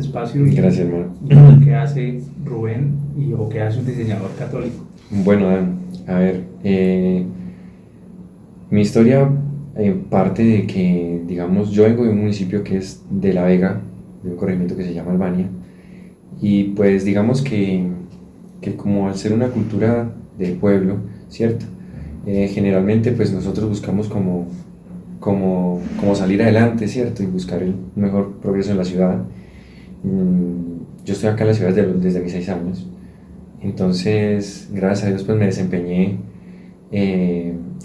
este espacio y Gracias, hermano. qué hace Rubén o qué hace un diseñador católico. Bueno, Dan, a ver, mi historia parte de que, digamos, yo vengo de un municipio que es de La Vega, de un corregimiento que se llama Albania, y pues digamos que como al ser una cultura de pueblo, ¿cierto? Generalmente pues nosotros buscamos como salir adelante, ¿cierto? Y buscar el mejor progreso en la ciudad. Yo estoy acá en la ciudad desde mis 6 años, entonces gracias a Dios pues me desempeñé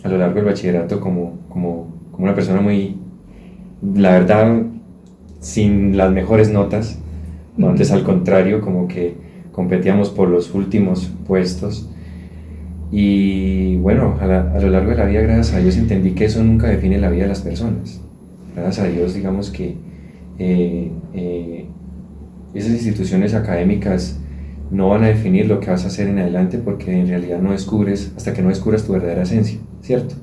a lo largo del bachillerato como una persona muy, la verdad, sin las mejores notas, o antes al contrario, como que competíamos por los últimos puestos. Y bueno, a lo largo de la vida, gracias a Dios, entendí que eso nunca define la vida de las personas. Gracias a Dios, digamos que eh, eh, esas instituciones académicas no van a definir lo que vas a hacer en adelante porque en realidad no descubres, hasta que no descubras tu verdadera esencia, ¿cierto?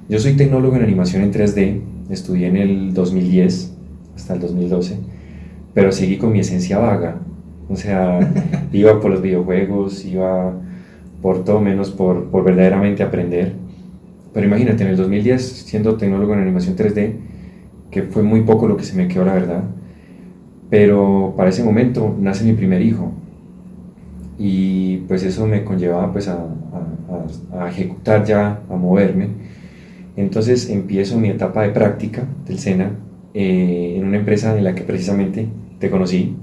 Yo soy tecnólogo en animación en 3D, estudié en el 2010 hasta el 2012, pero seguí con mi esencia vaga. O sea, iba por los videojuegos, iba por todo menos por verdaderamente aprender. Pero imagínate, en el 2010, siendo tecnólogo en animación 3D, que fue muy poco lo que se me quedó, la verdad, pero para ese momento nace mi primer hijo y pues eso me conllevaba pues a ejecutar ya, a moverme. Entonces empiezo mi etapa de práctica del SENA en una empresa en la que precisamente te conocí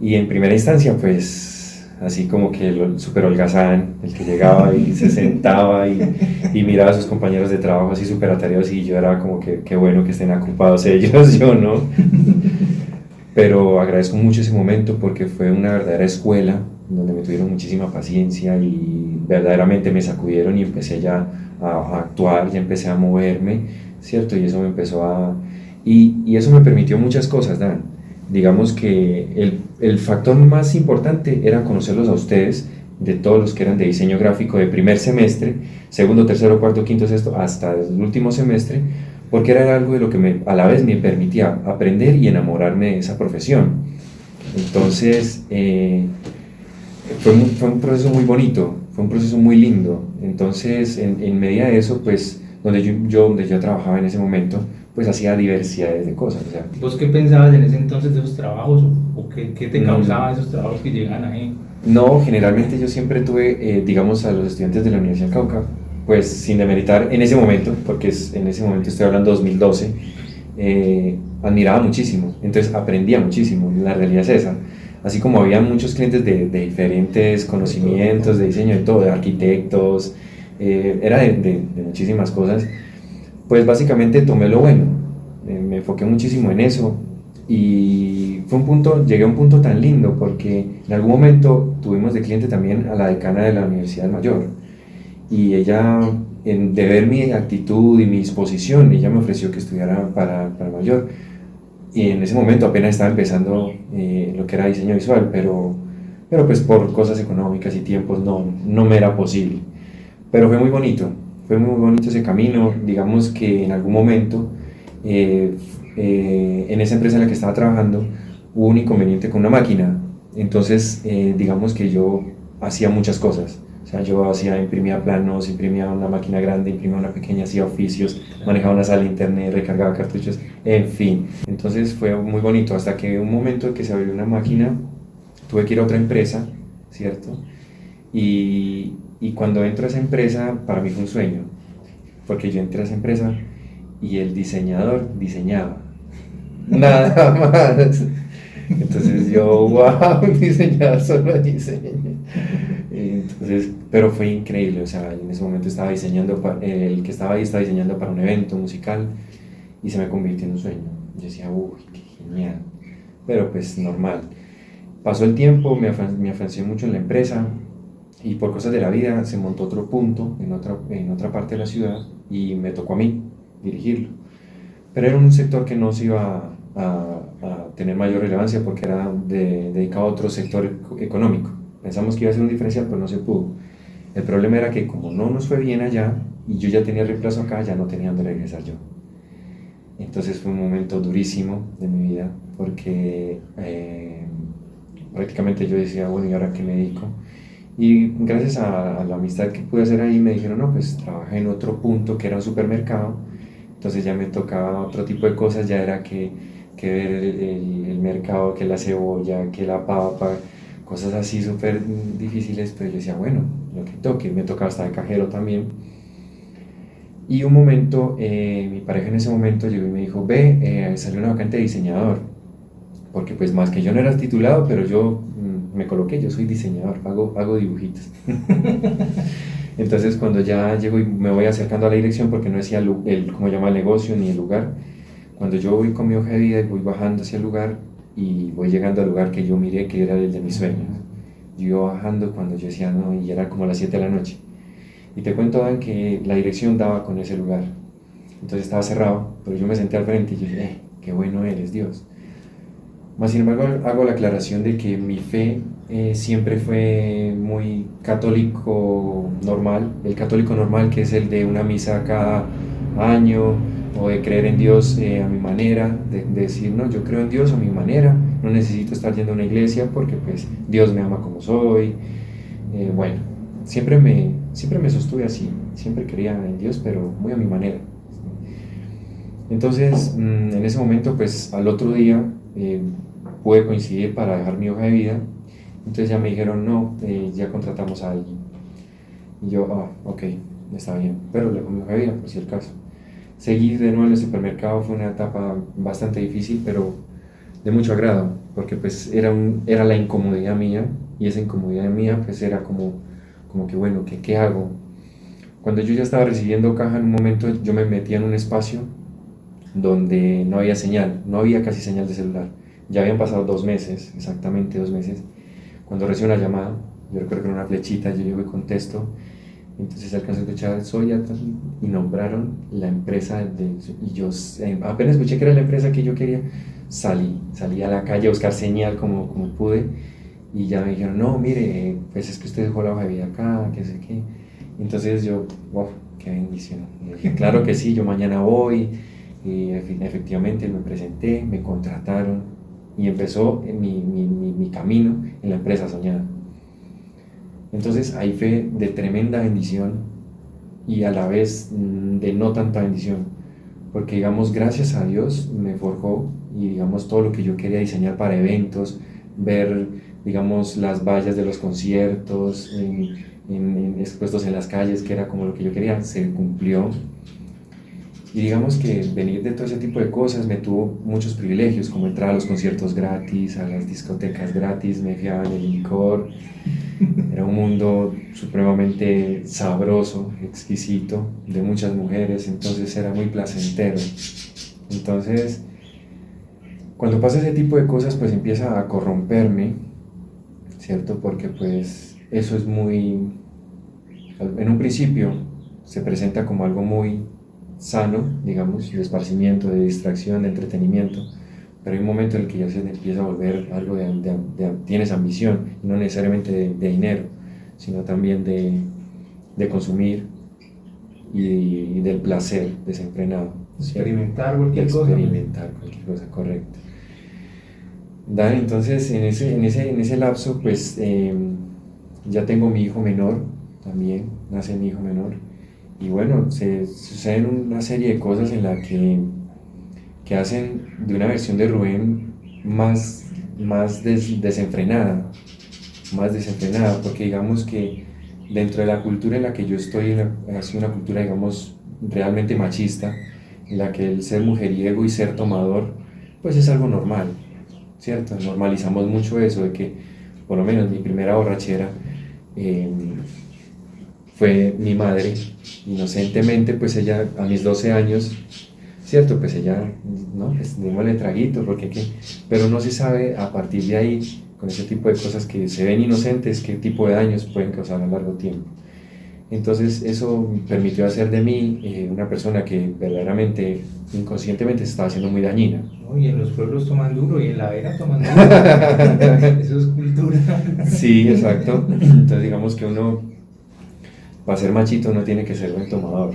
y en primera instancia pues así como que el súper holgazán, el que llegaba y se sentaba y miraba a sus compañeros de trabajo así súper atareados y yo era como que qué bueno que estén ocupados ellos, yo no. Pero agradezco mucho ese momento porque fue una verdadera escuela donde me tuvieron muchísima paciencia y verdaderamente me sacudieron y empecé ya a actuar, ya empecé a moverme, ¿cierto? Y eso me empezó a... Y eso me permitió muchas cosas, Dan. Digamos que el factor más importante era conocerlos a ustedes, de todos los que eran de diseño gráfico de primer semestre, segundo, tercero, cuarto, quinto, sexto, hasta el último semestre, porque era algo de lo que a la vez me permitía aprender y enamorarme de esa profesión. Entonces, fue un proceso muy bonito, fue un proceso muy lindo. Entonces, en medida de eso, pues, donde yo trabajaba en ese momento, pues hacía diversidades de cosas. O sea, ¿Vos qué pensabas en ese entonces de esos trabajos o qué te causaban esos trabajos que llegan ahí? no, generalmente yo siempre tuve, digamos, a los estudiantes de la Universidad del Cauca, pues sin demeritar en ese momento, porque en ese momento estoy hablando 2012, admiraba muchísimo, entonces aprendía muchísimo, la realidad es esa. Así como había muchos clientes de diferentes conocimientos, de diseño, de todo, de arquitectos, era de muchísimas cosas, pues básicamente tomé lo bueno, me enfoqué muchísimo en eso y llegué a un punto tan lindo porque en algún momento tuvimos de cliente también a la decana de la Universidad Mayor y ella, de ver mi actitud y mi disposición, ella me ofreció que estudiara para Mayor y en ese momento apenas estaba empezando lo que era diseño visual, pero pues por cosas económicas y tiempos no me era posible. Pero fue muy bonito ese camino. Digamos que en algún momento, eh, en esa empresa en la que estaba trabajando, hubo un inconveniente con una máquina. Entonces, digamos que yo hacía muchas cosas. O sea, imprimía planos, imprimía una máquina grande, imprimía una pequeña, hacía oficios, manejaba una sala de internet, recargaba cartuchos, en fin. Entonces fue muy bonito hasta que un momento en que se abrió una máquina, tuve que ir a otra empresa, ¿cierto? Y cuando entro a esa empresa, para mí fue un sueño, porque yo entré a esa empresa y el diseñador diseñaba, nada más. Entonces yo, wow, un diseñador solo diseña. Entonces, pero fue increíble, o sea, en ese momento estaba diseñando, el que estaba ahí estaba diseñando para un evento musical y se me convirtió en un sueño. Yo decía, uy, qué genial, pero pues normal. Pasó el tiempo, me afiancé mucho en la empresa y por cosas de la vida se montó otro punto en otra parte de la ciudad y me tocó a mí dirigirlo. Pero era un sector que no se iba a tener mayor relevancia porque era dedicado a otro sector económico. Pensamos que iba a ser un diferencial, pero no se pudo. El problema era que como no nos fue bien allá y yo ya tenía reemplazo acá, ya no tenía dónde regresar yo. Entonces fue un momento durísimo de mi vida porque prácticamente yo decía, bueno, ¿y ahora qué me dedico? Y gracias a la amistad que pude hacer ahí me dijeron, no, pues trabaja en otro punto que era un supermercado. Entonces ya me tocaba otro tipo de cosas, ya era que ver el mercado, que la cebolla, que la papa, cosas así súper difíciles, pero yo decía, bueno, lo que toque, me tocaba estar de cajero también. Y un momento, mi pareja en ese momento llegó y me dijo, ve, salió una vacante de diseñador, porque pues más que yo no era titulado, pero yo me coloqué, yo soy diseñador, hago dibujitos. Entonces cuando ya llego y me voy acercando a la dirección, porque no decía cómo llama el negocio ni el lugar, cuando yo voy con mi hoja de vida y voy bajando hacia el lugar y voy llegando al lugar que yo miré que era el de mis sueños, yo iba bajando cuando yo decía no, y era como las 7 de la noche. Y te cuento, Dan, que la dirección daba con ese lugar. Entonces estaba cerrado, pero yo me senté al frente y yo dije, qué bueno eres, Dios. Más sin embargo, hago la aclaración de que mi fe siempre fue muy católico normal, el católico normal que es el de una misa cada año, o de creer en Dios a mi manera, de decir, no, yo creo en Dios a mi manera, no necesito estar yendo a una iglesia porque pues Dios me ama como soy. Bueno, siempre me sostuve así, siempre creía en Dios, pero muy a mi manera. Entonces, en ese momento, pues al otro día pude coincidir para dejar mi hoja de vida. Entonces ya me dijeron, no, ya contratamos a alguien. Y yo, ok, está bien, pero le dejo mi hoja de vida por si el caso. Seguir de nuevo en el supermercado fue una etapa bastante difícil, pero de mucho agrado, porque pues era la incomodidad mía, y esa incomodidad mía pues era como que bueno, ¿qué hago? Cuando yo ya estaba recibiendo caja, en un momento yo me metía en un espacio donde no había señal, no había casi señal de celular. Ya habían pasado 2 meses, exactamente 2 meses, cuando recibo una llamada, yo recuerdo que era una flechita, yo llego y contesto, entonces alcanzo a escuchar, soy Atal, y nombraron la empresa, y yo apenas escuché que era la empresa que yo quería, salí a la calle a buscar señal como pude, y ya me dijeron, no, mire, pues es que usted dejó la hoja de vida acá, que sé qué. Entonces yo, wow, qué bendición. Y dije, claro que sí, yo mañana voy, y efectivamente me presenté, me contrataron, y empezó mi camino en la empresa soñada. Entonces ahí fue de tremenda bendición y a la vez de no tanta bendición, porque digamos gracias a Dios me forjó y digamos todo lo que yo quería diseñar para eventos, ver digamos las vallas de los conciertos expuestos en las calles, que era como lo que yo quería, se cumplió. Y digamos que venir de todo ese tipo de cosas me tuvo muchos privilegios, como entrar a los conciertos gratis, a las discotecas gratis, me fiaban el licor. Era un mundo supremamente sabroso, exquisito, de muchas mujeres, entonces era muy placentero. Entonces, cuando pasa ese tipo de cosas, pues empieza a corromperme, ¿cierto? Porque pues eso es muy, en un principio se presenta como algo muy sano, digamos, de esparcimiento, de distracción, de entretenimiento, pero hay un momento en el que ya se empieza a volver algo tienes ambición, y no necesariamente de dinero, sino también de consumir y del placer desenfrenado. Experimentar cualquier cosa. Experimentar cualquier cosa, correcto. Dan, entonces en ese lapso, pues ya tengo mi hijo menor, también nace mi hijo menor, y bueno, se suceden una serie de cosas en la que hacen de una versión de Rubén más desenfrenada, porque digamos que dentro de la cultura en la que yo estoy, ha sido una cultura, digamos, realmente machista, en la que el ser mujeriego y ser tomador, pues es algo normal, ¿cierto? Normalizamos mucho eso, de que, por lo menos mi primera borrachera, fue mi madre, inocentemente, pues ella a mis 12 años, cierto, pues ella, no, pues démosle traguito, porque qué, pero no se sabe a partir de ahí, con ese tipo de cosas que se ven inocentes, qué tipo de daños pueden causar a largo tiempo. Entonces eso permitió hacer de mí una persona que verdaderamente, inconscientemente, se estaba haciendo muy dañina. ¿No? Y en los pueblos toman duro y en la vera toman duro. Eso es cultura. Sí, exacto. Entonces digamos que uno, para ser machito, no tiene que ser buen tomador.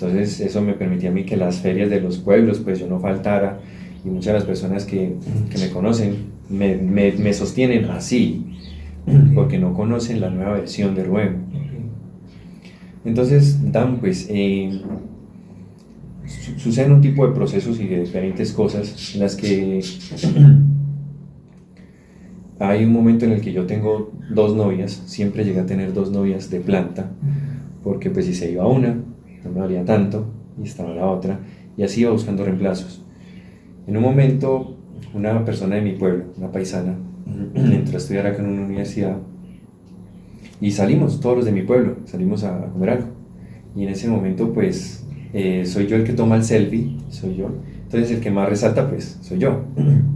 Entonces eso me permitía a mí que las ferias de los pueblos, pues yo no faltara, y muchas de las personas que me conocen me sostienen así, porque no conocen la nueva versión de Rubén. Entonces, Dan, pues suceden un tipo de procesos y de diferentes cosas en las que hay un momento en el que yo tengo dos novias, siempre llegué a tener dos novias de planta, porque pues si se iba una, no me valía tanto, y estaba la otra, y así iba buscando reemplazos. En un momento, una persona de mi pueblo, una paisana, entró a estudiar acá en una universidad, y salimos, todos los de mi pueblo, salimos a comer algo, y en ese momento pues soy yo el que toma el selfie, soy yo, entonces el que más resalta pues soy yo,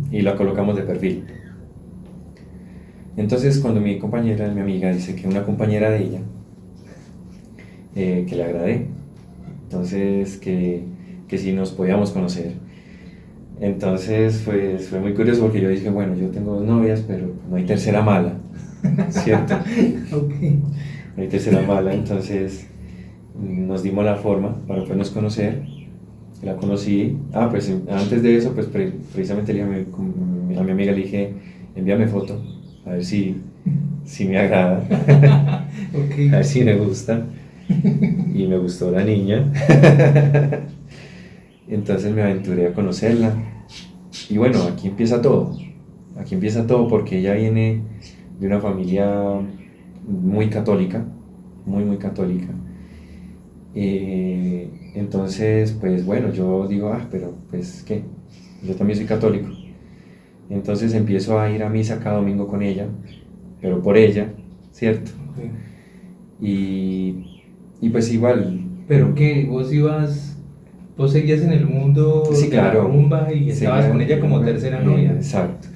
y la colocamos de perfil. Entonces cuando mi compañera, mi amiga, dice que una compañera de ella, que le agradé, entonces que si nos podíamos conocer. Entonces pues fue muy curioso porque yo dije, bueno, yo tengo dos novias, pero no hay tercera mala, ¿cierto? Okay. No hay tercera mala, entonces nos dimos la forma para podernos conocer. La conocí, pues antes de eso, pues precisamente le dije a mi amiga, le dije, envíame foto, a ver si me agrada, Okay. a ver si me gusta, y me gustó la niña. Entonces me aventuré a conocerla, y bueno, aquí empieza todo porque ella viene de una familia muy católica, muy católica. Entonces, pues bueno, yo digo, pero pues qué, yo también soy católico. Entonces empiezo a ir a misa cada domingo con ella, pero por ella, ¿cierto? Okay. Y pues igual. ¿Pero qué? ¿Vos seguías en el mundo Sí, de la claro, rumba y estabas con ella como tercera novia? Exacto.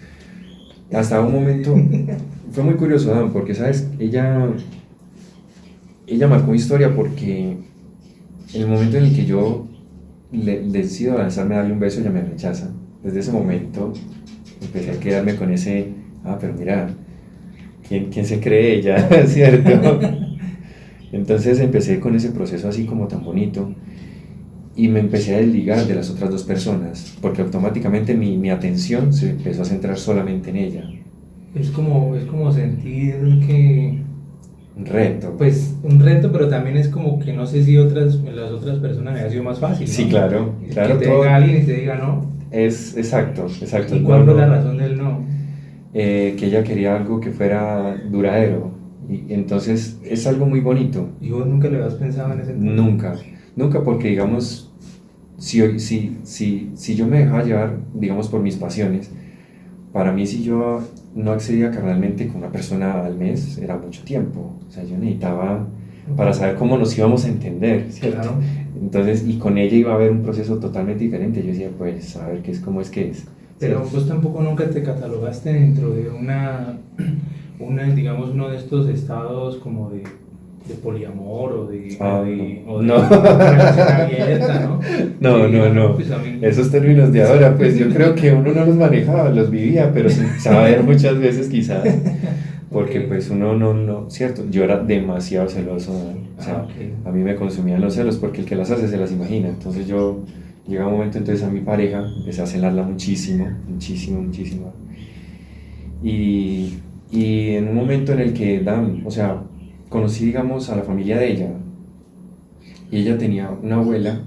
Hasta un momento, fue muy curioso, Dan, porque, ¿sabes? Ella marcó mi historia porque en el momento en el que yo decido lanzarme a darle un beso, ella me rechaza. Desde ese momento empecé a quedarme con ese, pero mira, ¿quién se cree ella? ¿Cierto? Entonces empecé con ese proceso así como tan bonito y me empecé a desligar de las otras dos personas porque automáticamente mi atención se empezó a centrar solamente en ella. Es como sentir que... Un reto. Pues un reto, pero también es como que no sé si las otras personas me ha sido más fácil, ¿no? Sí, claro. Que te venga alguien y te diga no. Es exacto. ¿Y cuál fue la razón del no? Que ella quería algo que fuera duradero. Y entonces es algo muy bonito. ¿Y vos nunca lo habías pensado en ese entonces? Nunca porque digamos, si yo me dejaba llevar, digamos, por mis pasiones, para mí si yo no accedía carnalmente con una persona al mes, era mucho tiempo. O sea, yo necesitaba para saber cómo nos íbamos a entender, ¿cierto? Claro. Entonces, y con ella iba a haber un proceso totalmente diferente. Yo decía, pues, a ver cómo es que es. Pero vos tampoco nunca te catalogaste dentro de digamos, uno de estos estados como de poliamor o de relación abierta, ¿no? No. Pues a mí... Esos términos de ahora, pues yo creo que uno no los manejaba, los vivía, pero sin saber muchas veces quizás, porque pues uno no, ¿cierto? Yo era demasiado celoso, ¿no? O sea, a mí me consumían los celos porque el que las hace se las imagina. Entonces yo llega un momento entonces a mi pareja, empecé a celarla muchísimo. Y en un momento en el que conocí, digamos, a la familia de ella, y ella tenía una abuela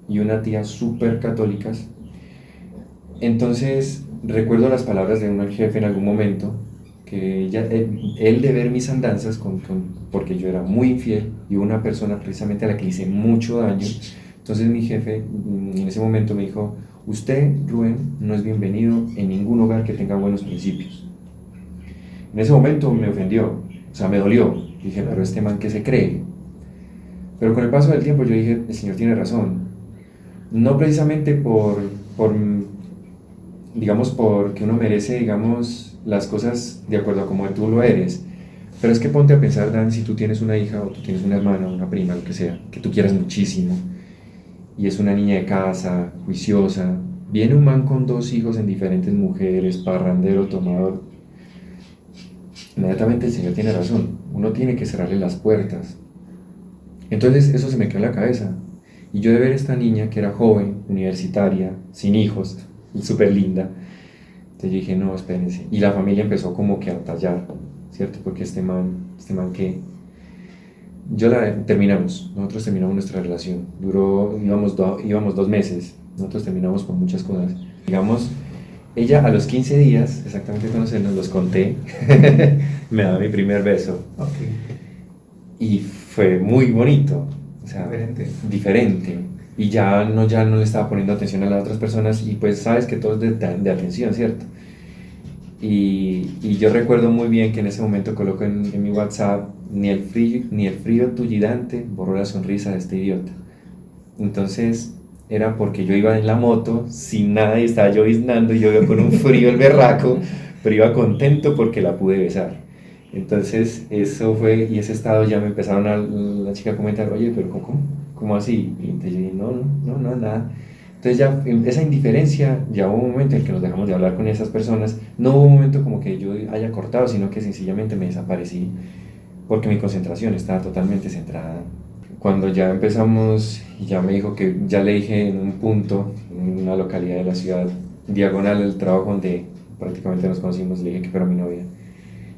y una tía súper católicas. Entonces recuerdo las palabras de un jefe en algún momento, que él de ver mis andanzas, porque yo era muy infiel y una persona precisamente a la que hice mucho daño. Entonces mi jefe en ese momento me dijo, usted, Rubén, no es bienvenido en ningún hogar que tenga buenos principios. En ese momento me ofendió, o sea, me dolió. Dije, pero este man, ¿qué se cree? Pero con el paso del tiempo yo dije, el Señor tiene razón. No precisamente digamos, porque uno merece, digamos, las cosas de acuerdo a como tú lo eres. Pero es que ponte a pensar, Dan, si tú tienes una hija o tú tienes una hermana, una prima, lo que sea, que tú quieras muchísimo, y es una niña de casa, juiciosa, viene un man con dos hijos en diferentes mujeres, parrandero, tomador, inmediatamente el Señor tiene razón, uno tiene que cerrarle las puertas. Entonces eso se me quedó en la cabeza Y yo de ver a esta niña que era joven, universitaria, sin hijos, súper linda, entonces yo dije, no, espérense. Y la familia empezó como que a tallar, ¿cierto? Porque este man que... nosotros terminamos nuestra relación, íbamos 2 meses, nosotros terminamos por muchas cosas. Digamos, ella a los 15 días, exactamente cuando se nos los conté, me da mi primer beso. Ok. Y fue muy bonito, o sea, diferente. Y ya no le estaba poniendo atención a las otras personas y pues sabes que todo es de atención, ¿cierto? Y yo recuerdo muy bien que en ese momento coloco en mi WhatsApp, ni el frío tullidante borró la sonrisa de este idiota. Entonces era porque yo iba en la moto sin nada y estaba lloviznando y yo iba con un frío el berraco, pero iba contento porque la pude besar. Entonces eso fue, y ese estado ya me empezaron la chica a comentar, oye, pero ¿cómo así? Y entonces yo dije, no, nada. Entonces ya esa indiferencia, ya hubo un momento en el que nos dejamos de hablar con esas personas, no hubo un momento como que yo haya cortado, sino que sencillamente me desaparecí porque mi concentración estaba totalmente centrada. Cuando ya empezamos, ya me dijo que, ya le dije en un punto, en una localidad de la ciudad, diagonal al trabajo donde prácticamente nos conocimos, le dije que fuera mi novia.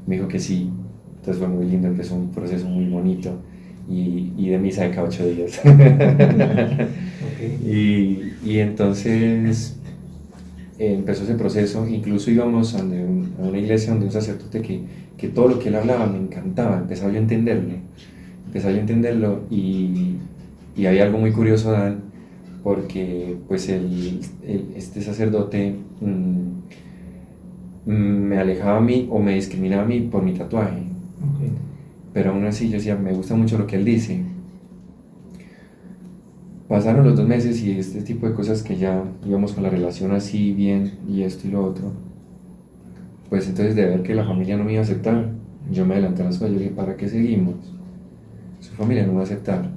Me dijo que sí, entonces fue muy lindo, empezó un proceso muy bonito y de misa de cada 8 días. Okay. Y entonces empezó ese proceso, incluso íbamos a una iglesia donde un sacerdote que todo lo que él hablaba me encantaba, empezaba yo a entenderlo y hay algo muy curioso, Dan, porque pues este sacerdote me alejaba a mí o me discriminaba a mí por mi tatuaje. Okay. Pero aún así yo decía, me gusta mucho lo que él dice. Pasaron los 2 meses y este tipo de cosas que ya íbamos con la relación así bien y esto y lo otro, pues entonces de ver que la familia no me iba a aceptar, yo me adelanté a las cosas, yo dije, ¿para qué seguimos? Su familia no me va a aceptar,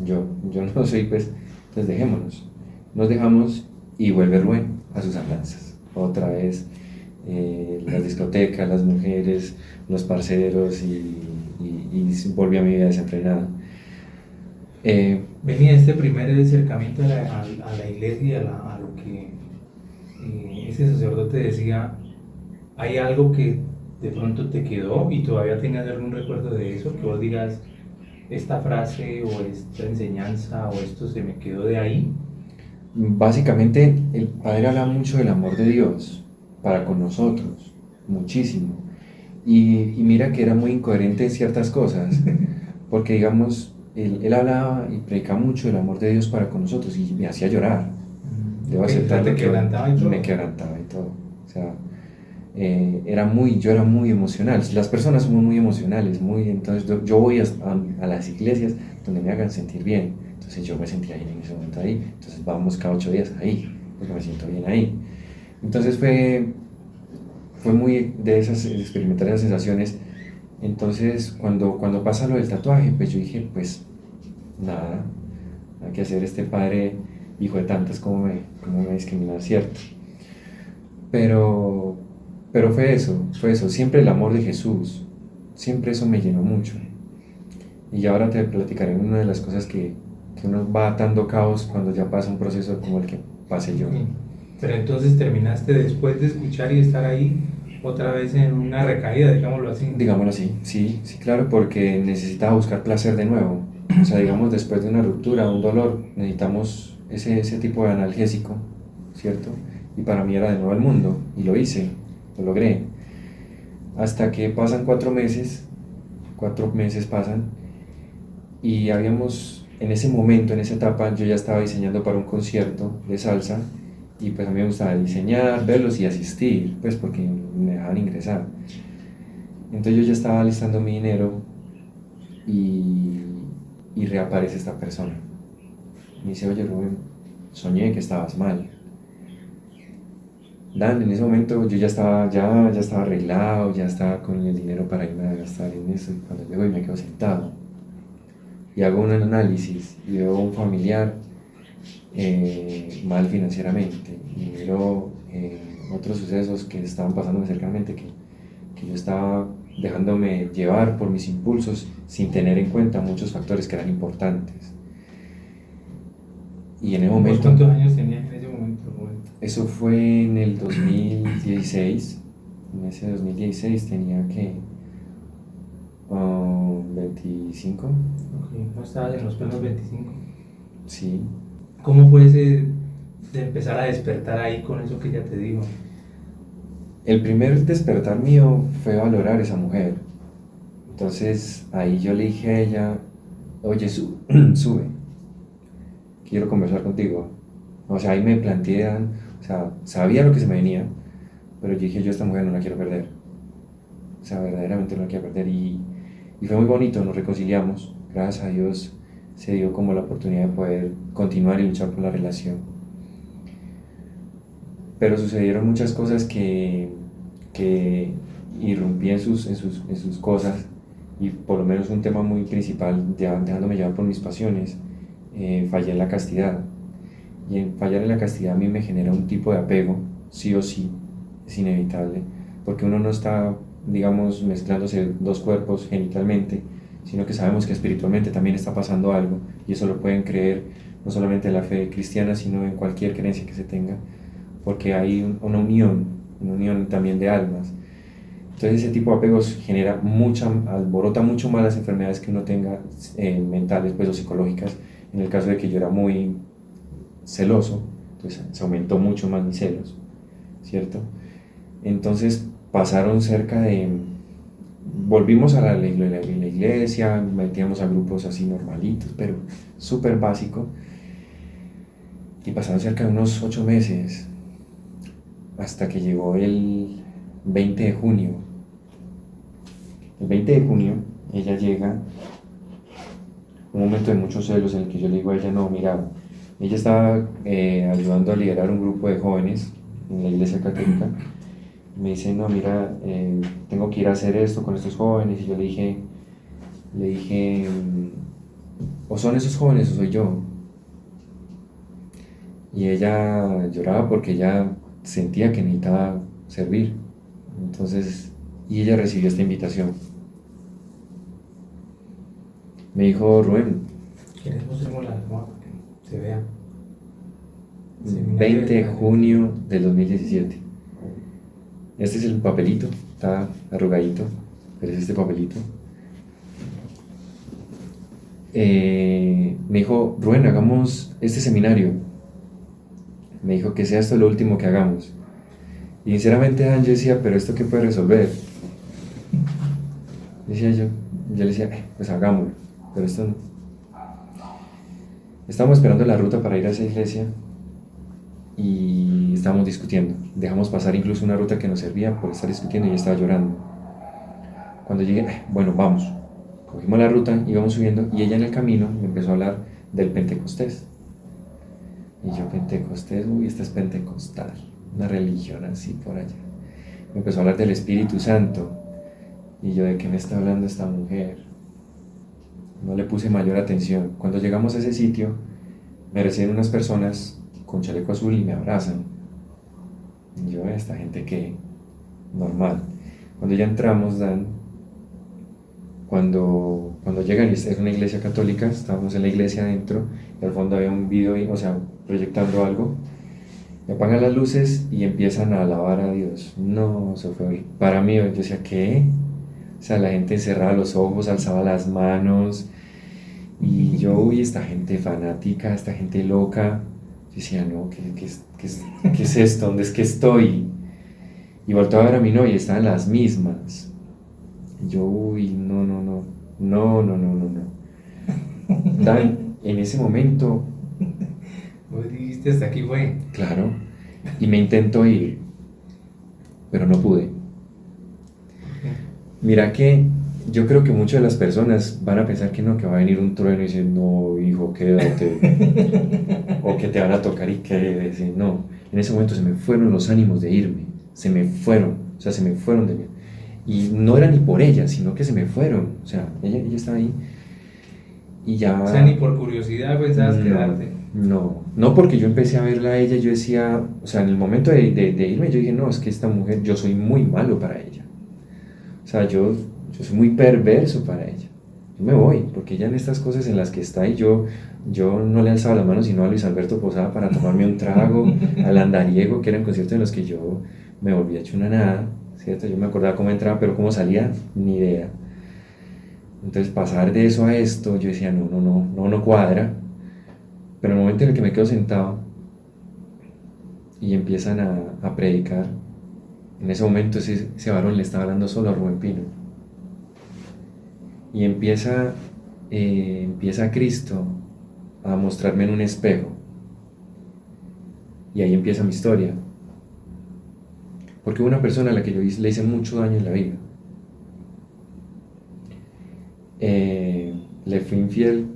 yo no soy, pues, entonces dejémonos. Nos dejamos y vuelve Rubén a sus andanzas, otra vez las discotecas, las mujeres, los parceros y volví a mi vida desenfrenada. Venía este primer acercamiento a la iglesia, a lo que ese sacerdote decía, ¿hay algo que de pronto te quedó y todavía tenías algún recuerdo de eso? Que vos digas, esta frase o esta enseñanza o esto se me quedó de ahí. Básicamente el padre habla mucho del amor de Dios para con nosotros, muchísimo. Y mira que era muy incoherente en ciertas cosas, porque digamos, él hablaba y predicaba mucho del amor de Dios para con nosotros y me hacía llorar. Debo aceptar que me quebrantaba y todo. O sea, yo era muy emocional. Las personas somos muy emocionales, entonces yo voy a las iglesias donde me hagan sentir bien. Entonces yo me sentía bien en ese momento ahí. Entonces vamos cada 8 días ahí, porque me siento bien ahí. Entonces fue muy de experimentar esas sensaciones. Entonces cuando pasa lo del tatuaje, pues yo dije, pues nada, hay que hacer este padre hijo de tantas, como me discriminar, ¿cierto? Pero fue eso, siempre el amor de Jesús, siempre eso me llenó mucho. Y ahora te platicaré una de las cosas que uno va atando cabos cuando ya pasa un proceso como el que pasé yo. Pero entonces terminaste después de escuchar y estar ahí otra vez en una recaída, digámoslo así. Digámoslo así, sí, claro, porque necesitaba buscar placer de nuevo. O sea, digamos, después de una ruptura, un dolor, necesitamos ese tipo de analgésico, ¿cierto? Y para mí era de nuevo el mundo, y lo hice, lo logré. Hasta que pasan 4 meses pasan, y en ese momento, en esa etapa, yo ya estaba diseñando para un concierto de salsa, y pues a mí me gustaba diseñar, verlos y asistir, pues porque me dejaban ingresar. Entonces yo ya estaba listando mi dinero y reaparece esta persona. Me dice, oye Rubén, soñé que estabas mal. Dan, en ese momento yo ya estaba arreglado, ya estaba con el dinero para irme a gastar en eso, y cuando llego y me quedo sentado y hago un análisis y veo a un familiar mal financieramente y miro otros sucesos que estaban pasando cercanamente, que yo estaba dejándome llevar por mis impulsos sin tener en cuenta muchos factores que eran importantes. Y en el ¿Vos momento, cuántos años tenías en ese momento, Rubén? eso fue en el 2016. En ese 2016 tenía que 25, Ok, no estabas en los plenos 25. sí. ¿Cómo fue ese de empezar a despertar ahí con eso que ella te dijo? El primer despertar mío fue valorar a esa mujer. Entonces ahí yo le dije a ella, oye, sube, quiero conversar contigo. O sea, ahí me planteé, o sea, sabía lo que se me venía, pero yo dije, yo a esta mujer no la quiero perder. O sea, verdaderamente no la quiero perder. Y fue muy bonito, nos reconciliamos. Gracias a Dios se dio como la oportunidad de poder continuar y luchar por la relación. Pero sucedieron muchas cosas que irrumpí en sus cosas, y por lo menos un tema muy principal, ya dejándome llevar por mis pasiones, fallé en la castidad. Y en fallar en la castidad a mí me genera un tipo de apego, sí o sí, es inevitable, porque uno no está, digamos, mezclándose dos cuerpos genitalmente, sino que sabemos que espiritualmente también está pasando algo, y eso lo pueden creer no solamente en la fe cristiana, sino en cualquier creencia que se tenga, porque hay una unión también de almas. Entonces ese tipo de apegos alborota mucho más las enfermedades que uno tenga, mentales, pues, o psicológicas. En el caso de que yo era muy celoso, entonces se aumentó mucho más mis celos, ¿cierto? Entonces pasaron volvimos a la iglesia, metíamos a grupos así normalitos, pero súper básico, y pasaron cerca de unos 8 meses, hasta que llegó el 20 de junio. El 20 de junio ella llega, un momento de muchos celos en el que yo le digo a ella, no, mira, ella estaba ayudando a liderar un grupo de jóvenes en la iglesia católica. Me dice, no, mira, tengo que ir a hacer esto con estos jóvenes. Y yo le dije, o son esos jóvenes o soy yo. Y ella lloraba porque ella sentía que necesitaba servir. Entonces, y ella recibió esta invitación. Me dijo, Rubén, ¿Quieres mostrarme la almohada para que se vea? 20 de junio del 2017. Este es el papelito, está arrugadito, pero es este papelito. Me dijo, Rubén, hagamos este seminario. Me dijo que sea esto lo último que hagamos. Y sinceramente, yo decía, pero ¿esto qué puede resolver? Decía yo le decía, pues hagámoslo, pero esto no. Estábamos esperando la ruta para ir a esa iglesia y estábamos discutiendo. Dejamos pasar incluso una ruta que nos servía por estar discutiendo, y ella estaba llorando. Cuando llegué, bueno, vamos. Cogimos la ruta, íbamos subiendo, y ella en el camino me empezó a hablar del Pentecostés. Y yo, Pentecostés, uy, esta es pentecostal, una religión así por allá. Me empezó a hablar del Espíritu Santo. Y yo, ¿de qué me está hablando esta mujer? No le puse mayor atención. Cuando llegamos a ese sitio, me reciben unas personas con chaleco azul y me abrazan. Y yo, esta gente que normal. Cuando ya entramos, cuando llegan, y es una iglesia católica, estábamos en la iglesia adentro, y al fondo había un video, o sea, proyectando algo, y apagan las luces y empiezan a alabar a Dios. No, eso fue para mí. Yo decía, ¿qué? O sea, la gente cerraba los ojos, alzaba las manos, y yo, uy, esta gente fanática, esta gente loca. Yo decía, no, ¿qué es esto? ¿Dónde es que estoy? Y volteé a ver a mi novia y estaban las mismas. Y yo, uy, no. En ese momento, Vos dijiste, hasta aquí fue. claro, y me intento ir, pero no pude. Mira que yo creo que muchas de las personas van a pensar que no, que va a venir un trueno y decir, no, hijo, quédate, o que te van a tocar y quédese. No, en ese momento se me fueron los ánimos de irme, se me fueron de mí. Y no era ni por ella, sino que se me fueron. O sea, ella estaba ahí y ya... O sea, ni por curiosidad pensabas quedarte. No, porque yo empecé a verla a ella, yo decía, o sea, en el momento de irme, yo dije, no, es que esta mujer, yo soy muy malo para ella. O sea, yo soy muy perverso para ella. yo me voy, porque ella en estas cosas en las que está y yo no le alzaba la mano sino a Luis Alberto Posada para tomarme un trago, al Andariego, que eran conciertos en los que yo me volvía hecho una nada, ¿cierto? Yo me acordaba cómo entraba, pero cómo salía, ni idea. Entonces pasar de eso a esto, yo decía, no, no, no, no, no cuadra. Pero en el momento en el que me quedo sentado y empiezan a predicar, en ese momento ese varón le estaba hablando solo a Rubén Pino. Y empieza Cristo a mostrarme en un espejo. Y ahí empieza mi historia. Porque hubo una persona a la que yo le hice mucho daño en la vida. Le fui infiel.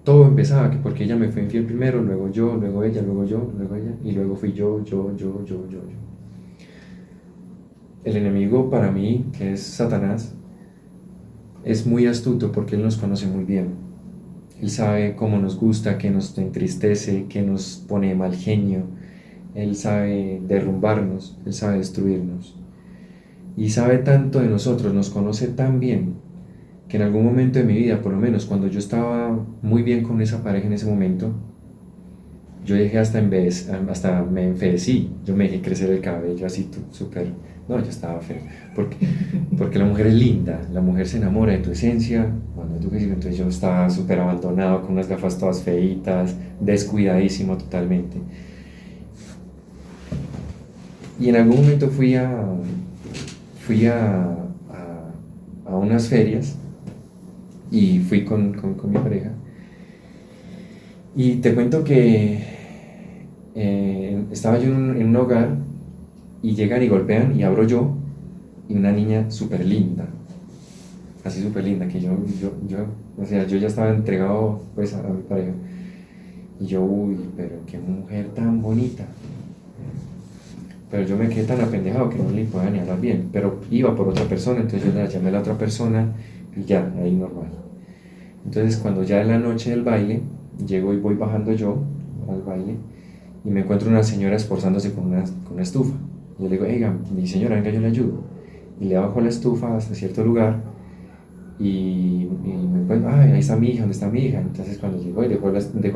Todo empezaba que porque ella me fue infiel primero, luego yo, luego ella, luego yo, luego ella, y luego fui yo. El enemigo para mí, que es Satanás, es muy astuto porque él nos conoce muy bien. Él sabe cómo nos gusta, qué nos entristece, qué nos pone de mal genio. Él sabe derrumbarnos, él sabe destruirnos. Y sabe tanto de nosotros, nos conoce tan bien, que en algún momento de mi vida, por lo menos cuando yo estaba muy bien con esa pareja en ese momento, yo dejé hasta me enfedecí, yo me dejé crecer el cabello así súper, no, yo estaba feo, porque la mujer es linda, la mujer se enamora de tu esencia, cuando tú creces, entonces yo estaba súper abandonado, con unas gafas todas feitas, descuidadísimo totalmente. Y en algún momento fui a unas ferias y fui con mi pareja. Y te cuento que estaba yo en un hogar y llegan y golpean y abro yo y una niña súper linda, así súper linda, que o sea, yo ya estaba entregado pues a mi pareja. Y yo, uy, pero qué mujer tan bonita. Pero yo me quedé tan apendejado que no le podía ni hablar bien, pero iba por otra persona, entonces yo le llamé a la otra persona y ya, ahí normal. Entonces cuando ya en la noche del baile, llego y voy bajando yo al baile y me encuentro una señora esforzándose con una estufa. Yo le digo, oiga, mi señora, venga, yo le ayudo. Y le bajo la estufa hasta cierto lugar y me encuentro, ay, ahí está mi hija, ¿dónde está mi hija? Entonces cuando llego y dejo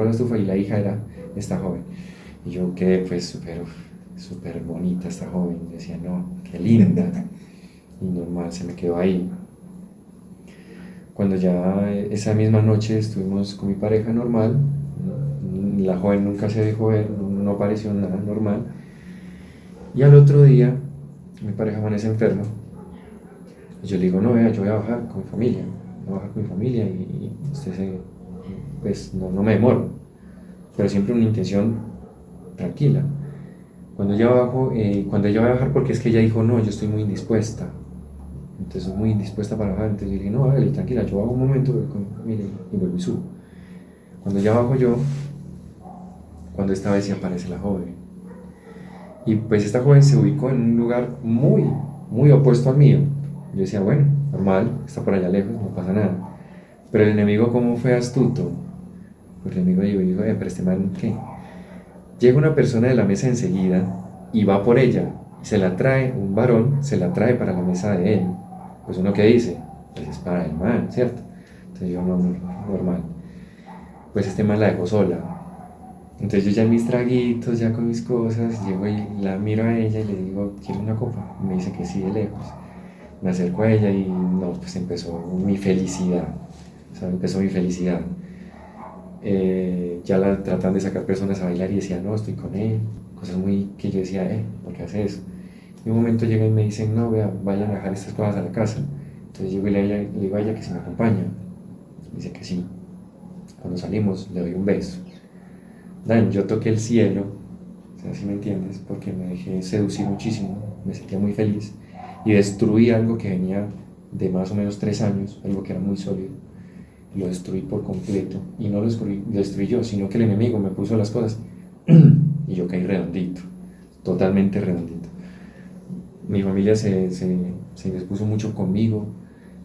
la estufa y la hija era esta joven. Y yo quedé pues súper bonita esta joven, y decía, no, qué linda, y normal, se me quedó ahí. Cuando ya esa misma noche estuvimos con mi pareja normal, la joven nunca se dejó ver, no pareció nada normal, y al otro día mi pareja amanece enferma, y yo le digo, no, vea, yo voy a bajar con mi familia, voy a bajar con mi familia y pues no me demoro, pero siempre una intención tranquila. Cuando ella va a bajar, porque es que ella dijo, no, yo estoy muy indispuesta. Entonces, muy indispuesta para bajar. Entonces yo le dije, no, hágale, tranquila, yo bajo un momento, voy con mi familia y vuelvo y subo. Cuando ya bajo yo, cuando esta vez sí aparece la joven. Y pues esta joven se ubicó en un lugar muy, muy opuesto al mío. Yo decía, bueno, normal, está por allá lejos, no pasa nada. Pero el enemigo, ¿cómo fue astuto? Pues el enemigo dijo, pero este man, ¿qué? Llega una persona de la mesa enseguida y va por ella, se la trae, un varón se la trae para la mesa de él. Pues uno que dice, pues es para el man, ¿cierto? Entonces yo, no, normal. Pues este man la dejó sola. Entonces yo ya en mis traguitos, ya con mis cosas, llego y la miro a ella y le digo, ¿quieres una copa? Me dice que sí, de lejos. Me acerco a ella y no, pues empezó mi felicidad. O sea, empezó mi felicidad. Tratan de sacar personas a bailar y decía, no, estoy con él, cosas muy que yo decía, ¿por qué hace eso? Y un momento llega y me dicen, no, vea, vayan a dejar estas cosas a la casa. Entonces llego y le digo a ella que si me acompaña. Dice que sí. Cuando salimos le doy un beso. Dan, yo toqué el cielo, o sea, si me entiendes, porque me dejé seducir muchísimo, me sentía muy feliz y destruí algo que venía de más o menos 3 años, algo que era muy sólido. Lo destruí por completo y no lo destruí yo, sino que el enemigo me puso las cosas y yo caí redondito, totalmente redondito. Mi familia se dispuso mucho conmigo.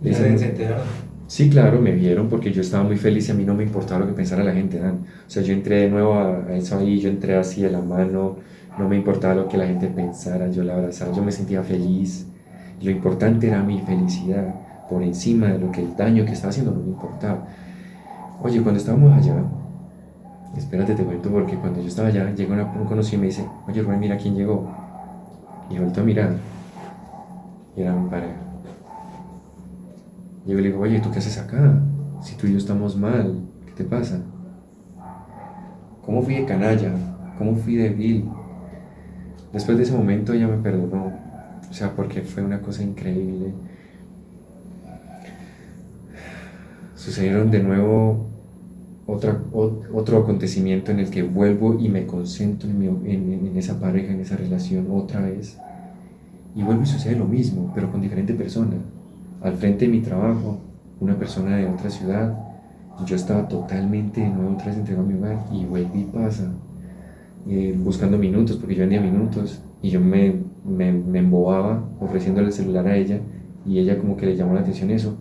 ¿Se enteraron? Sí, claro, me vieron porque yo estaba muy feliz y a mí no me importaba lo que pensara la gente, Dan. O sea, yo entré de nuevo a eso ahí, yo entré así de la mano, no me importaba lo que la gente pensara, yo la abrazaba, yo me sentía feliz. Lo importante era mi felicidad. por encima de lo que el daño que estaba haciendo no me importaba. Oye, cuando estábamos allá, espérate, te cuento, porque cuando yo estaba allá, llega un conocido y me dice, oye Rubén, mira quién llegó. Y vuelto a mirar, y era mi pareja. Y yo le digo, oye, ¿tú qué haces acá? Si tú y yo estamos mal, ¿qué te pasa? ¿Cómo fui de canalla? ¿Cómo fui de vil? Después de ese momento ella me perdonó, o sea, porque fue una cosa increíble. Sucedieron de nuevo otro acontecimiento en el que vuelvo y me concentro en esa pareja, en esa relación otra vez. Y vuelve y sucede lo mismo, pero con diferente persona. Al frente de mi trabajo, una persona de otra ciudad, yo estaba totalmente de nuevo otra vez entregado a mi hogar y vuelve y pasa, buscando minutos, porque yo vendía minutos, y yo me embobaba ofreciéndole el celular a ella, y ella como que le llamó la atención eso,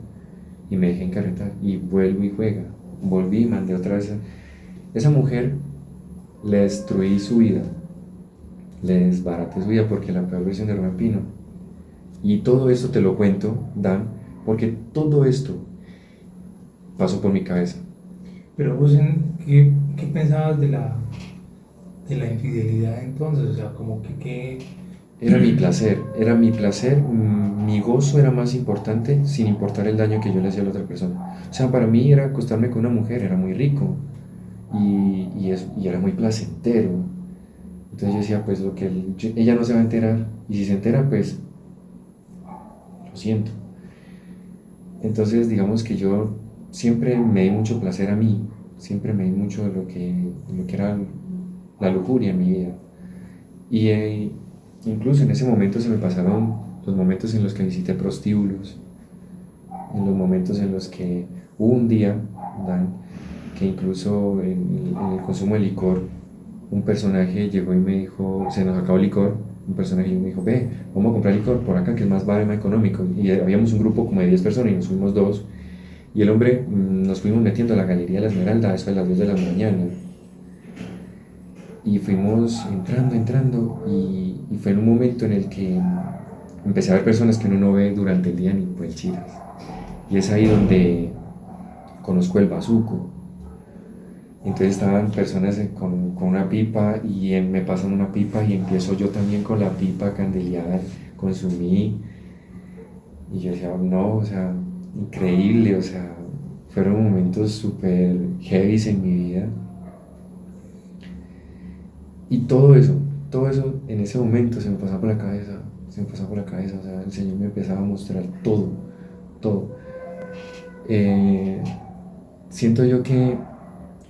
y me dejé encarretar, y vuelvo y juega. Volví y mandé otra vez. Esa mujer le destruí su vida, le desbaraté su vida porque la peor versión de Rubén Pino. Y todo esto te lo cuento, Dan, porque todo esto pasó por mi cabeza. Pero vos, ¿qué pensabas de la infidelidad entonces? O sea, como que... Era mi placer, mi gozo era más importante sin importar el daño que yo le hacía a la otra persona. O sea, para mí era acostarme con una mujer, era muy rico y era muy placentero. Entonces yo decía, pues ella no se va a enterar, y si se entera, pues lo siento. Entonces digamos que yo siempre me di mucho placer a mí, siempre me di mucho de lo que era la lujuria en mi vida. Y incluso en ese momento se me pasaron los momentos en los que visité prostíbulos, en los momentos en los que hubo un día, Dan, que incluso en el consumo de licor, un personaje llegó y me dijo, se nos acabó el licor, un personaje me dijo, ve, vamos a comprar licor por acá que es más barato y más económico. Y habíamos un grupo como de 10 personas y nos fuimos dos. Y el hombre, nos fuimos metiendo a la Galería de la Esmeralda, eso a las 2 de la mañana. Y fuimos entrando, y fue en un momento en el que empecé a ver personas que uno no ve durante el día ni pues chiras. Y es ahí donde conozco el bazuco. Entonces estaban personas con una pipa, y me pasan una pipa y empiezo yo también con la pipa a candelear, consumí. Y yo decía, no, o sea, increíble, o sea, fueron momentos súper heavy en mi vida. Y todo eso en ese momento se me pasaba por la cabeza, se me pasaba por la cabeza, o sea, el Señor me empezaba a mostrar todo, todo. Eh, Siento yo que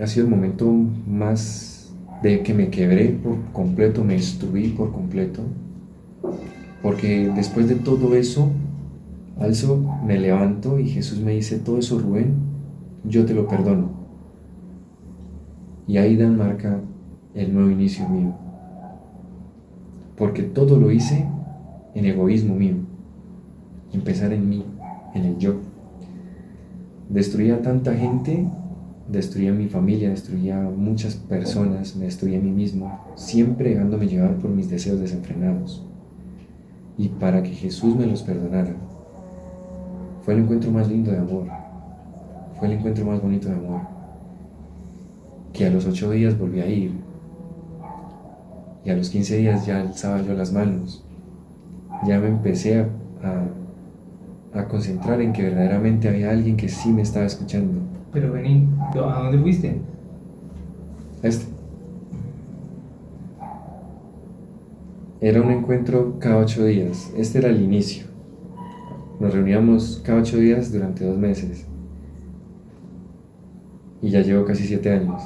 ha sido el momento más de que me quebré por completo, me destruí por completo, porque después de todo eso, alzo, me levanto y Jesús me dice, todo eso, Rubén, yo te lo perdono. Y ahí Dan marca el nuevo inicio mío, porque todo lo hice en egoísmo mío, en pensar en mí, en el yo. Destruía a tanta gente, destruía a mi familia, destruía a muchas personas, me destruía a mí mismo, siempre dejándome llevar por mis deseos desenfrenados. Y para que Jesús me los perdonara, fue el encuentro más lindo de amor, fue el encuentro más bonito de amor, que a los 8 días volví a ir, y a los 15 días ya alzaba yo las manos, ya me empecé a concentrar en que verdaderamente había alguien que sí me estaba escuchando. Pero vení, ¿a dónde fuiste? Este era un encuentro cada 8 días, este era el inicio. Nos reuníamos cada 8 días durante 2 meses. Y ya llevo casi 7 años.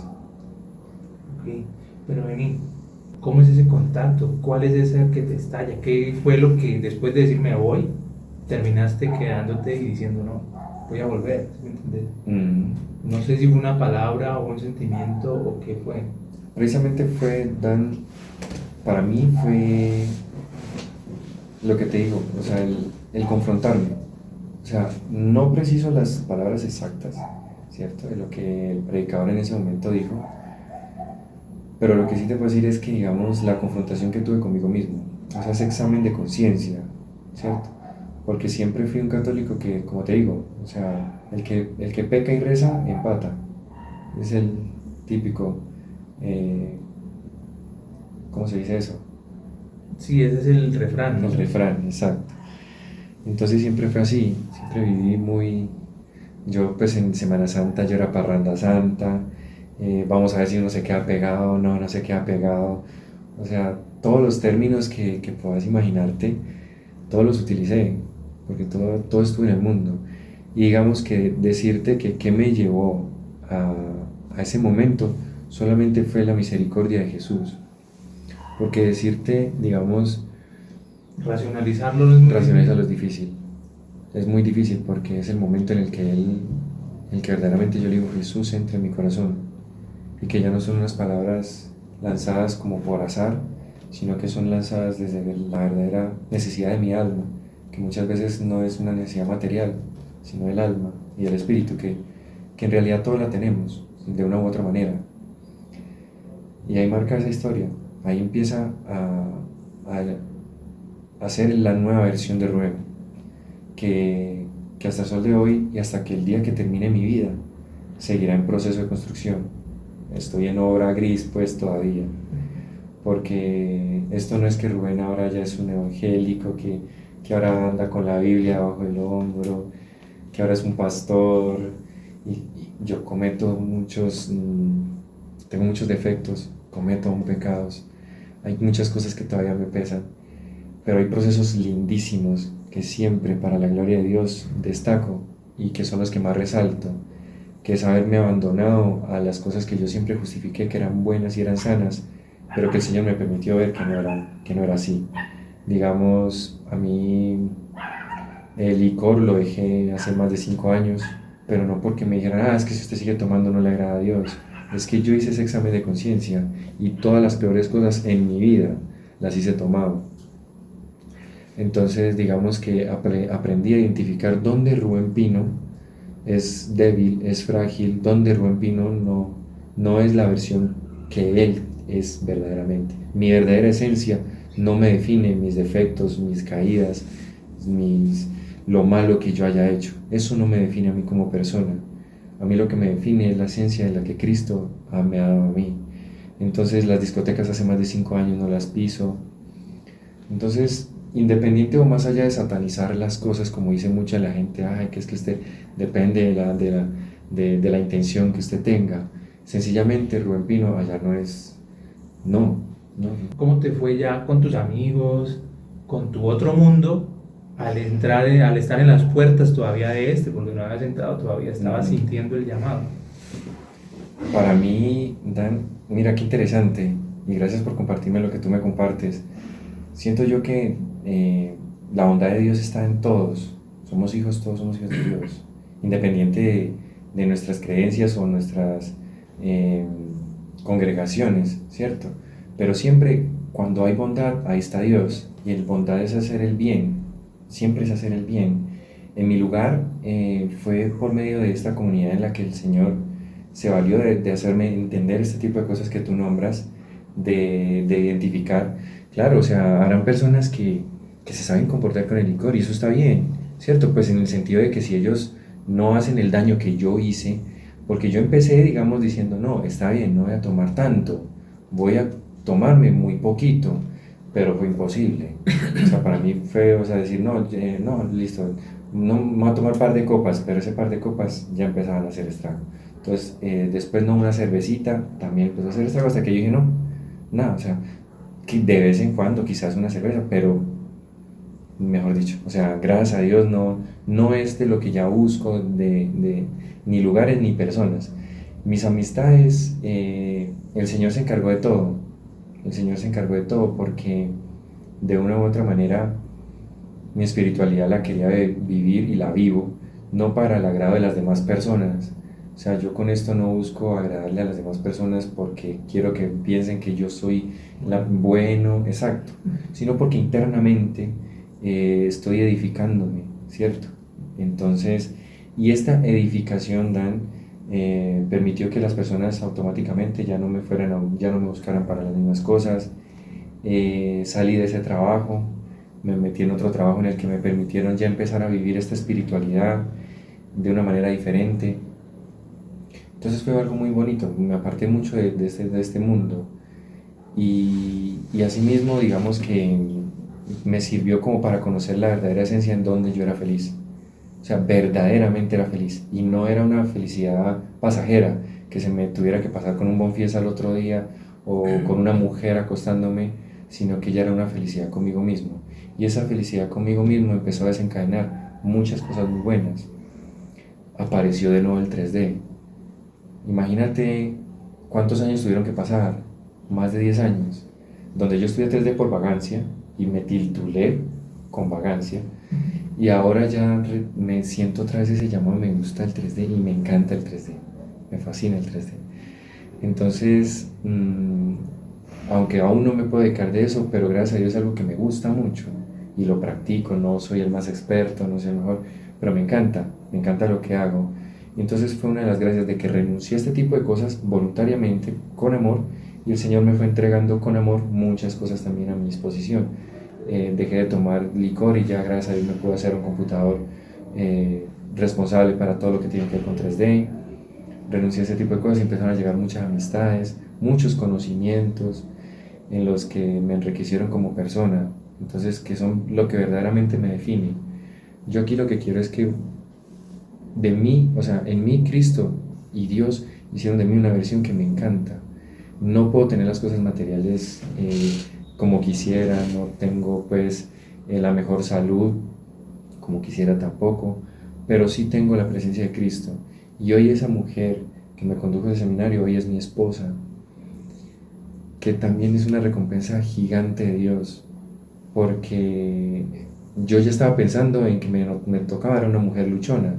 Ok, pero vení, ¿cómo es ese contacto? ¿Cuál es ese que te estalla? ¿Qué fue lo que después de decirme voy, terminaste quedándote y diciendo no, voy a volver? ¿Sí me entendés? No sé si fue una palabra o un sentimiento o qué fue. Precisamente fue, Dan, para mí fue lo que te digo, o sea, el confrontarme. O sea, no preciso las palabras exactas, ¿cierto? De lo que el predicador en ese momento dijo, pero lo que sí te puedo decir es que, digamos, la confrontación que tuve conmigo mismo, o sea, ese examen de conciencia, ¿cierto? porque siempre fui un católico que, como te digo, o sea, el que peca y reza, empata. Es el típico, eh, ¿cómo se dice eso? Sí, ese es el refrán, El ¿no? refrán, exacto. Entonces siempre fue así, siempre viví muy... Yo pues en Semana Santa yo era parranda santa, vamos a ver si uno se queda pegado, no, no se queda pegado. O sea, todos los términos que puedas imaginarte, todos los utilicé, porque todo estuvo en el mundo. Y digamos que decirte que qué me llevó a, a ese momento solamente fue la misericordia de Jesús. Porque decirte, digamos, Racionalizarlo es muy racionalizarlo es difícil. difícil. Es muy difícil porque es el momento en el que el que verdaderamente yo le digo, Jesús entra en mi corazón. Y que ya no son unas palabras lanzadas como por azar, sino que son lanzadas desde la verdadera necesidad de mi alma, que muchas veces no es una necesidad material, sino del alma y del espíritu, que en realidad todo la tenemos, de una u otra manera. Y ahí marca esa historia, ahí empieza a ser la nueva versión de Rubén, que hasta el sol de hoy y hasta que el día que termine mi vida seguirá en proceso de construcción. Estoy en obra gris pues todavía, porque esto no es que Rubén ahora ya es un evangélico que ahora anda con la Biblia bajo el hombro, que ahora es un pastor y yo cometo muchos, tengo muchos defectos, cometo aún pecados, hay muchas cosas que todavía me pesan, pero hay procesos lindísimos que siempre para la gloria de Dios destaco y que son los que más resalto, que es haberme abandonado a las cosas que yo siempre justifiqué que eran buenas y eran sanas, pero que el Señor me permitió ver que no era así. Digamos, a mí el licor lo dejé hace más de 5 años, pero no porque me dijeran, es que si usted sigue tomando no le agrada a Dios. Es que yo hice ese examen de conciencia y todas las peores cosas en mi vida las hice tomado. Entonces, digamos que aprendí a identificar dónde Rubén Pino es débil, es frágil, donde Rubén Pino no es la versión que él es verdaderamente. Mi verdadera esencia no me define mis defectos, mis caídas, mis, lo malo que yo haya hecho. Eso no me define a mí como persona. A mí lo que me define es la esencia de la que Cristo me ha dado a mí. Entonces las discotecas hace más de 5 años no las piso. Entonces, independiente o más allá de satanizar las cosas, como dice mucha la gente, ay, que es que usted depende de la intención que usted tenga. Sencillamente, Rubén Pino allá no es, no, no. ¿Cómo te fue ya con tus amigos, con tu otro mundo, al entrar, al estar en las puertas todavía de este, porque no habías entrado, todavía estabas sintiendo el llamado? Para mí, Dan, mira qué interesante, y gracias por compartirme lo que tú me compartes. Siento yo que la bondad de Dios está en todos. Todos somos hijos de Dios. Independiente de nuestras creencias o nuestras eh, congregaciones, ¿cierto? Pero siempre cuando hay bondad, ahí está Dios. Y el bondad es hacer el bien. Siempre es hacer el bien. En mi lugar fue por medio de esta comunidad en la que el Señor se valió de hacerme entender este tipo de cosas que tú nombras, de identificar. Claro, o sea, habrán personas que se saben comportar con el licor y eso está bien, ¿cierto? Pues en el sentido de que si ellos no hacen el daño que yo hice, porque yo empecé, digamos, diciendo, no, está bien, no voy a tomar tanto, voy a tomarme muy poquito, pero fue imposible. O sea, para mí fue, o sea, decir, no, no, listo, no me voy a tomar un par de copas, pero ese par de copas ya empezaban a hacer estrago. Entonces, después no una cervecita, también empezó a hacer estrago hasta que yo dije, no, nada, o sea, que de vez en cuando quizás una cerveza, pero mejor dicho, o sea, gracias a Dios no es de lo que ya busco, ni lugares ni personas. Mis amistades, el Señor se encargó de todo, el Señor se encargó de todo porque de una u otra manera mi espiritualidad la quería vivir y la vivo, no para el agrado de las demás personas. O sea, yo con esto no busco agradarle a las demás personas porque quiero que piensen que yo soy bueno, exacto, sino porque internamente estoy edificándome, ¿cierto? Entonces, y esta edificación, Dan, permitió que las personas automáticamente ya no me ya no me buscaran para las mismas cosas. Salí de ese trabajo, me metí en otro trabajo en el que me permitieron ya empezar a vivir esta espiritualidad de una manera diferente. Entonces fue algo muy bonito, me aparté mucho de este mundo y asimismo digamos que me sirvió como para conocer la verdadera esencia en donde yo era feliz. O sea, verdaderamente era feliz y no era una felicidad pasajera que se me tuviera que pasar con un bonfies al otro día o con una mujer acostándome, sino que ya era una felicidad conmigo mismo. Y esa felicidad conmigo mismo empezó a desencadenar muchas cosas muy buenas. Apareció de nuevo el 3D. Imagínate cuántos años tuvieron que pasar, más de 10 años, donde yo estudié 3D por vagancia y me titulé con vagancia. Y ahora ya me siento otra vez ese llamado, me gusta el 3D y me encanta el 3D, me fascina el 3D. Entonces, aunque aún no me puedo dedicar de eso, pero gracias a Dios es algo que me gusta mucho y lo practico, no soy el más experto, no soy el mejor, pero me encanta lo que hago. Y entonces fue una de las gracias de que renuncié a este tipo de cosas voluntariamente, con amor, y el Señor me fue entregando con amor muchas cosas también a mi disposición. Dejé de tomar licor y ya gracias a Dios me pude hacer un computador responsable para todo lo que tiene que ver con 3D. Renuncié a ese tipo de cosas y empezaron a llegar muchas amistades, muchos conocimientos en los que me enriquecieron como persona, entonces que son lo que verdaderamente me define. Yo aquí lo que quiero es que de mí, o sea, en mí Cristo y Dios hicieron de mí una versión que me encanta. No puedo tener las cosas materiales como quisiera, no tengo pues la mejor salud como quisiera tampoco, pero sí tengo la presencia de Cristo. Y hoy esa mujer que me condujo al seminario, hoy es mi esposa, que también es una recompensa gigante de Dios, porque yo ya estaba pensando en que me tocaba era una mujer luchona,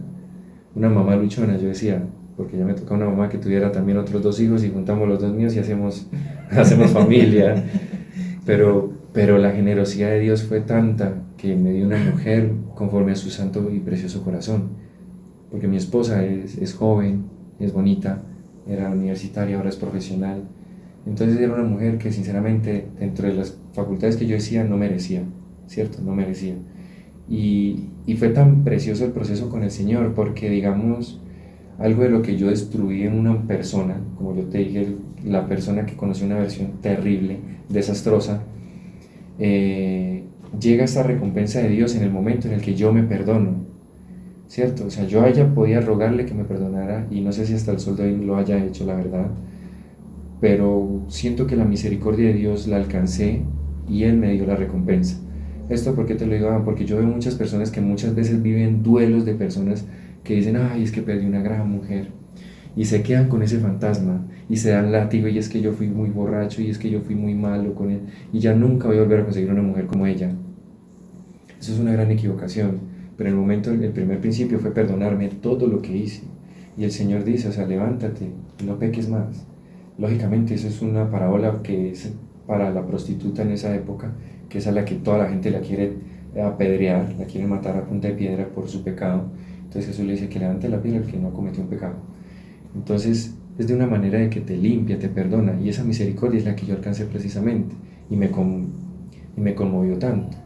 una mamá luchona, yo decía, porque ya me tocaba una mamá que tuviera también otros 2 hijos y juntamos los 2 míos y hacemos familia. Pero la generosidad de Dios fue tanta que me dio una mujer conforme a su santo y precioso corazón. Porque mi esposa es joven, es bonita, era universitaria, ahora es profesional. Entonces era una mujer que sinceramente dentro de las facultades que yo decía no merecía, ¿cierto? No merecía. Y fue tan precioso el proceso con el Señor porque digamos, algo de lo que yo destruí en una persona, como yo te dije, la persona que conoció una versión terrible, desastrosa, llega esta recompensa de Dios en el momento en el que yo me perdono, ¿cierto? O sea, yo a ella podía rogarle que me perdonara y no sé si hasta el sol de hoy lo haya hecho, la verdad, pero siento que la misericordia de Dios la alcancé y Él me dio la recompensa. ¿Esto por qué te lo digo? Porque yo veo muchas personas que muchas veces viven duelos de personas que dicen, ay, es que perdí una gran mujer, y se quedan con ese fantasma y se dan látigo y es que yo fui muy borracho y es que yo fui muy malo con él y ya nunca voy a volver a conseguir una mujer como ella. Eso es una gran equivocación, pero en el momento, el primer principio fue perdonarme todo lo que hice y el Señor dice, o sea, levántate y no peques más. Lógicamente eso es una parábola que es para la prostituta en esa época, que es a la que toda la gente la quiere apedrear, la quiere matar a punta de piedra por su pecado. Entonces Jesús le dice que levante la piedra el que no cometió un pecado. Entonces es de una manera de que te limpia, te perdona, y esa misericordia es la que yo alcancé precisamente y me conmovió tanto,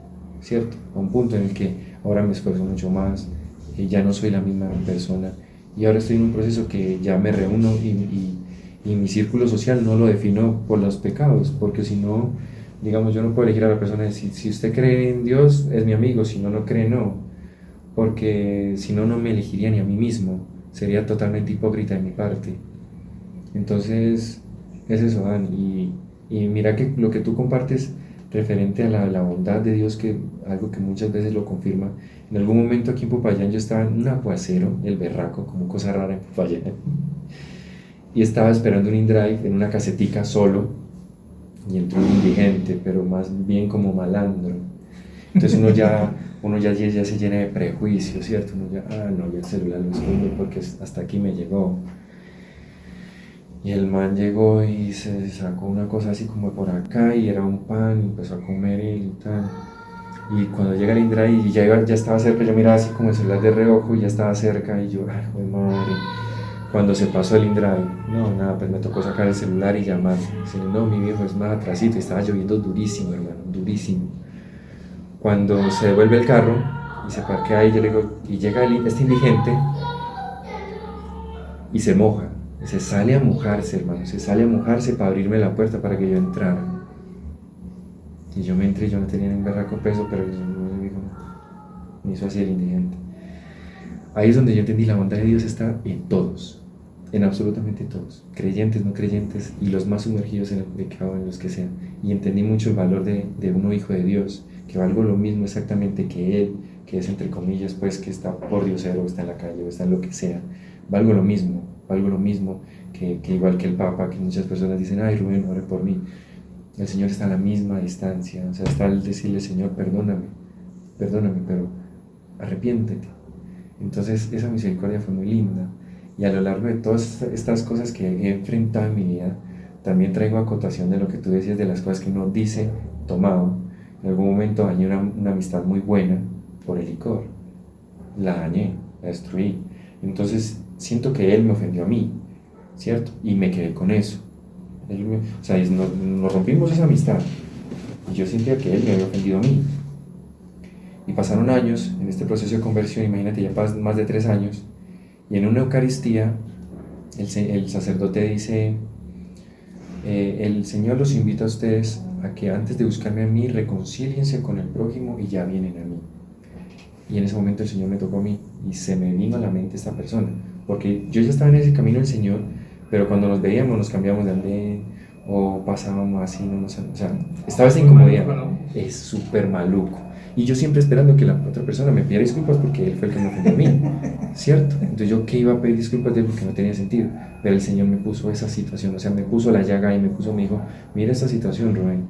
¿cierto? A un punto en el que ahora me esfuerzo mucho más, ya no soy la misma persona y ahora estoy en un proceso que ya me reúno y mi círculo social no lo defino por los pecados, porque si no, digamos, yo no puedo elegir a la persona, si usted cree en Dios es mi amigo, si no, no cree, no, porque si no, no me elegiría ni a mí mismo, sería totalmente hipócrita de mi parte. Entonces, es eso, Dan, y mira que lo que tú compartes referente a la bondad de Dios, que algo que muchas veces lo confirma. En algún momento aquí en Popayán yo estaba en un aguacero, el berraco, como cosa rara en Popayán, y estaba esperando un InDrive en una casetica solo, y entró un indigente, pero más bien como malandro. Entonces ya se llena de prejuicios, ¿cierto? Uno ya, no, ya el celular lo escondo porque hasta aquí me llegó. Y el man llegó y se sacó una cosa así como por acá y era un pan y empezó a comer él y tal. Y cuando llega el Indra y ya estaba cerca, yo miraba así como el celular de reojo y ya estaba cerca y yo, ay, joder, madre. Cuando se pasó el Indra, no, nada, pues me tocó sacar el celular y llamar. Dice, no, mi viejo es más atrasito y estaba lloviendo durísimo, hermano, durísimo. Cuando se devuelve el carro y se parquea ahí, yo le digo, y llega este indigente y se moja, se sale a mojarse, hermano, se sale a mojarse para abrirme la puerta para que yo entrara. Y yo me entré, yo no tenía ni un berraco peso, pero yo me dijo, me hizo así el indigente. Ahí es donde yo entendí, la bondad de Dios está en todos, en absolutamente todos, creyentes, no creyentes, y los más sumergidos en el pecado, en los que sean. Y entendí mucho el valor de uno hijo de Dios, que valgo lo mismo exactamente que él, que es entre comillas, pues, que está por diosero, o está en la calle, o está en lo que sea. Valgo lo mismo que igual que el Papa, que muchas personas dicen, ay Rubén, ore por mí. El Señor está a la misma distancia, o sea, está al decirle, Señor, perdóname, pero arrepiéntete. Entonces esa misericordia fue muy linda, y a lo largo de todas estas cosas que he enfrentado en mi vida, también traigo acotación de lo que tú decías, de las cosas que uno dice tomado. En algún momento dañé una amistad muy buena por el licor, la dañé, la destruí. Entonces siento que él me ofendió a mí, ¿cierto? Y me quedé con eso. O sea, nos rompimos esa amistad, y yo sentía que él me había ofendido a mí. Y pasaron años en este proceso de conversión, imagínate, ya más de 3 años, y en una Eucaristía el sacerdote dice, el Señor los invita a ustedes a que antes de buscarme a mí, reconcíliense con el prójimo y ya vienen a mí. Y en ese momento el Señor me tocó a mí, y se me vino a la mente esta persona, porque yo ya estaba en ese camino del Señor, pero cuando nos veíamos nos cambiamos de andén, o pasábamos así, o sea, estaba esa incomodidad, es súper maluco. Y yo siempre esperando que la otra persona me pidiera disculpas porque él fue el que me ofendió a mí, ¿cierto? Entonces yo qué iba a pedir disculpas de él porque no tenía sentido. Pero el Señor me puso esa situación, o sea, me puso la llaga y me dijo, mira esta situación, Rubén.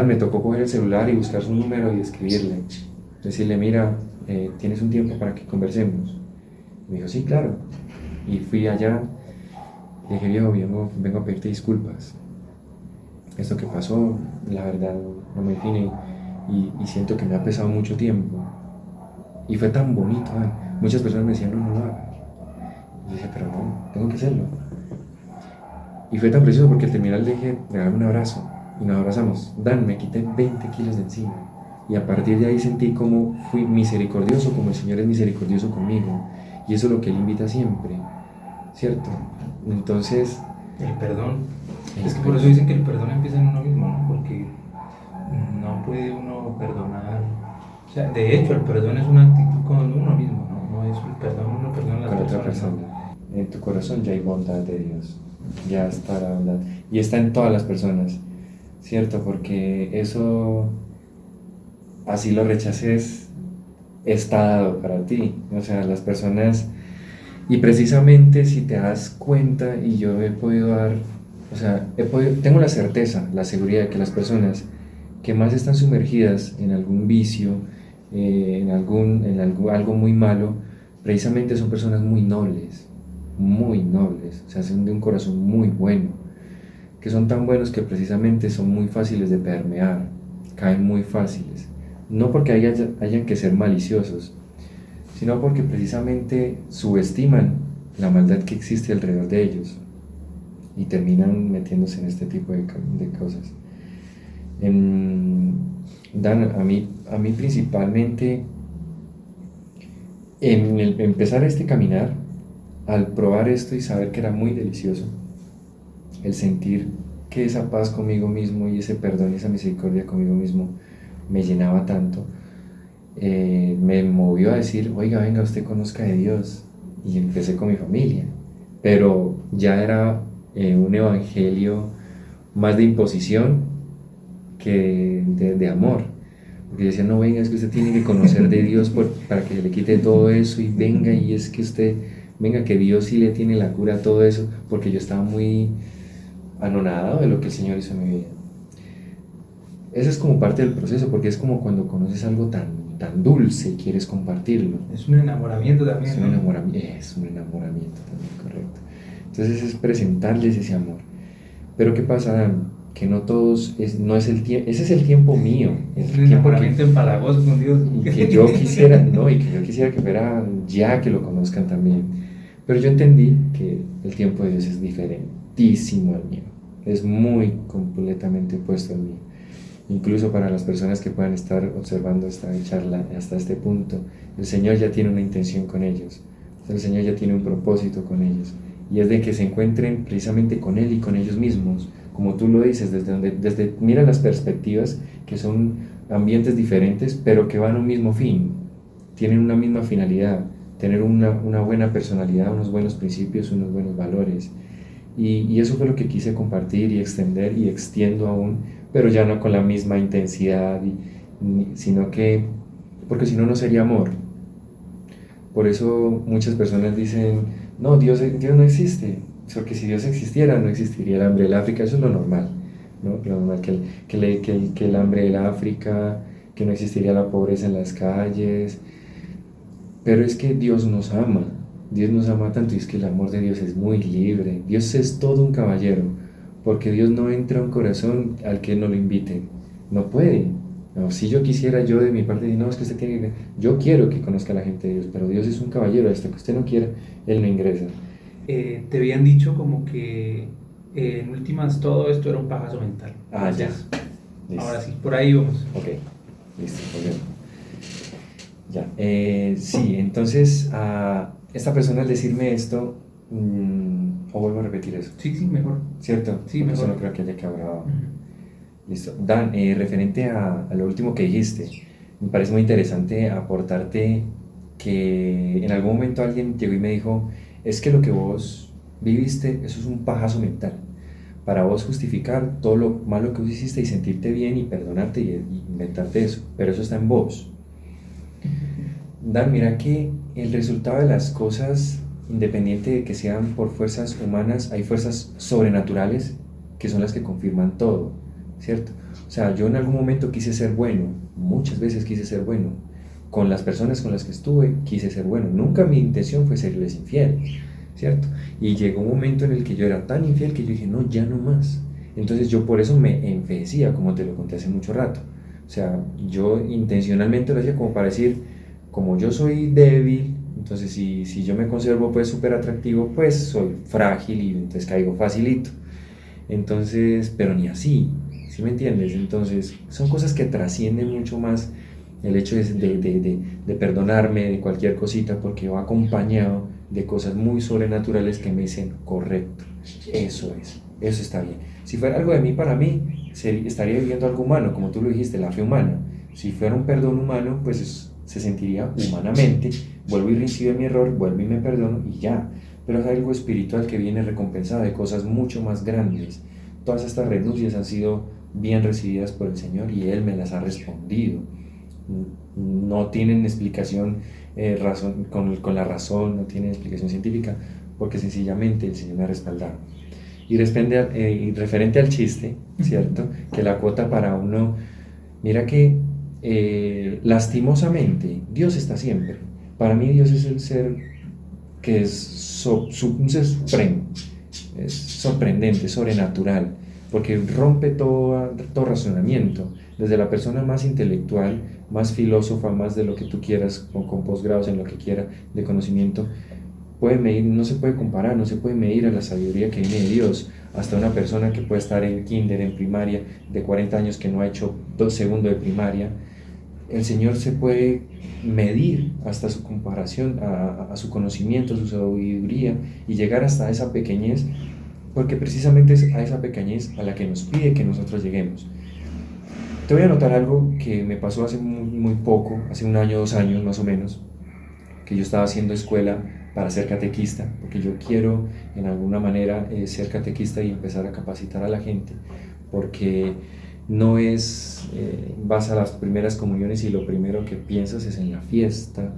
Me tocó coger el celular y buscar su número y escribirle. Decirle, mira, ¿tienes un tiempo para que conversemos? Me dijo, sí, claro. Y fui allá, le dije, viejo, vengo a pedirte disculpas. Esto que pasó, la verdad, no me define. Y siento que me ha pesado mucho tiempo, y fue tan bonito, muchas personas me decían, no lo hagas, y dije, pero no, tengo que hacerlo, y fue tan precioso porque al terminar le dije, regálame un abrazo, y nos abrazamos, me quité 20 kilos de encima, y a partir de ahí sentí como fui misericordioso, como el Señor es misericordioso conmigo, y eso es lo que Él invita siempre, ¿cierto? Entonces, el perdón, es que por eso dicen que el perdón empieza en uno mismo, ¿no? Porque no puede uno perdonar, o sea, de hecho el perdón es una actitud con uno mismo, no es el perdón, uno perdona a las otra persona. En tu corazón ya hay bondad de Dios, ya está la bondad, y está en todas las personas, ¿cierto? Porque eso, así lo rechaces, está dado para ti, o sea, las personas, y precisamente si te das cuenta, y yo he podido dar, o sea, tengo la certeza, la seguridad de que las personas que más están sumergidas en algún vicio, algo muy malo, precisamente son personas muy nobles, o sea, son de un corazón muy bueno, que son tan buenos que precisamente son muy fáciles de permear, caen muy fáciles, no porque hayan que ser maliciosos, sino porque precisamente subestiman la maldad que existe alrededor de ellos y terminan metiéndose en este tipo de cosas. Dan, a mí principalmente, en empezar este caminar, al probar esto y saber que era muy delicioso, el sentir que esa paz conmigo mismo y ese perdón y esa misericordia conmigo mismo me llenaba tanto, me movió a decir, oiga, venga, usted conozca de Dios, y empecé con mi familia, pero ya era un evangelio más de imposición que de amor, porque yo decía, no, venga, es que usted tiene que conocer de Dios para que se le quite todo eso, y venga, y es que usted, venga, que Dios sí le tiene la cura a todo eso, porque yo estaba muy anonadado de lo que el Señor hizo en mi vida. Eso es como parte del proceso, porque es como cuando conoces algo tan dulce y quieres compartirlo. Es un enamoramiento también. Es un enamoramiento también, correcto. Entonces es presentarles ese amor. Pero ¿qué pasa, Dan? Que no todos, no es el tiempo, ese es el tiempo mío. Es un enamoramiento empalagoso con Dios. Y que yo quisiera, que fuera ya que lo conozcan también. Pero yo entendí que el tiempo de Dios es diferentísimo al mío. Es muy completamente opuesto al mío. incluso para las personas que puedan estar observando esta charla hasta este punto, el Señor ya tiene una intención con ellos, el Señor ya tiene un propósito con ellos, y es de que se encuentren precisamente con Él y con ellos mismos, como tú lo dices, mira las perspectivas, que son ambientes diferentes, pero que van a un mismo fin, tienen una misma finalidad, tener una buena personalidad, unos buenos principios, unos buenos valores. Y eso fue lo que quise compartir y extender y extiendo aún, pero ya no con la misma intensidad, sino que, porque si no, no sería amor. Por eso muchas personas dicen, no, Dios no existe, porque si Dios existiera no existiría el hambre del África, eso es lo normal, ¿no? Lo normal que el hambre del África, que no existiría la pobreza en las calles, pero es que Dios nos ama tanto y es que el amor de Dios es muy libre, Dios es todo un caballero, porque Dios no entra a un corazón al que no lo invite, no puede. No, si yo quisiera, yo de mi parte, no, es que usted tiene que, yo quiero que conozca a la gente de Dios, pero Dios es un caballero, hasta que usted no quiera, Él no ingresa. Te habían dicho como que en últimas todo esto era un pajazo mental. Ah, ya. Entonces, Listo. ahora sí, por ahí vamos. Ok, listo, ok. Ya, sí, entonces esta persona al decirme esto, o vuelvo a repetir eso, Sí, sí, mejor. ¿cierto? Sí, Porque eso mejor. no creo que haya quebrado. Ujú. Listo. Dan, referente a lo último que dijiste, me parece muy interesante aportarte que en algún momento alguien llegó y me dijo, es que lo que vos viviste, eso es un pajazo mental, para vos justificar todo lo malo que vos hiciste y sentirte bien y perdonarte y inventarte eso, pero eso está en vos. Dan, mira que el resultado de las cosas, independiente de que sean por fuerzas humanas, hay fuerzas sobrenaturales que son las que confirman todo, ¿cierto? O sea, yo en algún momento quise ser bueno, muchas veces quise ser bueno, con las personas con las que estuve quise ser bueno, nunca mi intención fue serles infiel, ¿cierto? Y llegó un momento en el que yo era tan infiel que yo dije, no, ya no más. Entonces yo por eso me enfecía, como te lo conté hace mucho rato. O sea, yo intencionalmente lo hacía como para decir, como yo soy débil, entonces si yo me conservo pues súper atractivo, pues soy frágil y entonces caigo facilito. Entonces, pero ni así, ¿sí me entiendes? Entonces, son cosas que trascienden mucho más el hecho de perdonarme de cualquier cosita porque va acompañado de cosas muy sobrenaturales que me dicen, correcto, eso está bien. Si fuera algo de mí para mí, estaría viviendo algo humano, como tú lo dijiste, la fe humana. Si fuera un perdón humano, pues se sentiría humanamente, vuelvo y reincido en mi error, vuelvo y me perdono y ya. Pero es algo espiritual que viene recompensado de cosas mucho más grandes. Todas estas renuncias han sido bien recibidas por el Señor y Él me las ha respondido. No tienen explicación con la razón, no tienen explicación científica, porque sencillamente el Señor me ha respaldado. Y referente al chiste, ¿cierto? Que la cuota para uno, mira que lastimosamente Dios está siempre. Para mí Dios es el ser que es un ser supremo, es sorprendente, sobrenatural, porque rompe todo razonamiento, desde la persona más intelectual, más filósofa, más de lo que tú quieras, con posgrados en lo que quiera de conocimiento, puede medir, no se puede comparar, no se puede medir a la sabiduría que viene de Dios, hasta una persona que puede estar en kinder, en primaria, de 40 años que no ha hecho 2 segundos de primaria. El Señor se puede medir hasta su comparación, a su conocimiento, a su sabiduría y llegar hasta esa pequeñez, porque precisamente es a esa pequeñez a la que nos pide que nosotros lleguemos. Te voy a anotar algo que me pasó hace muy poco, hace 1 año, 2 años más o menos, que yo estaba haciendo escuela para ser catequista, porque yo quiero en alguna manera ser catequista y empezar a capacitar a la gente, porque no es, vas a las primeras comuniones y lo primero que piensas es en la fiesta,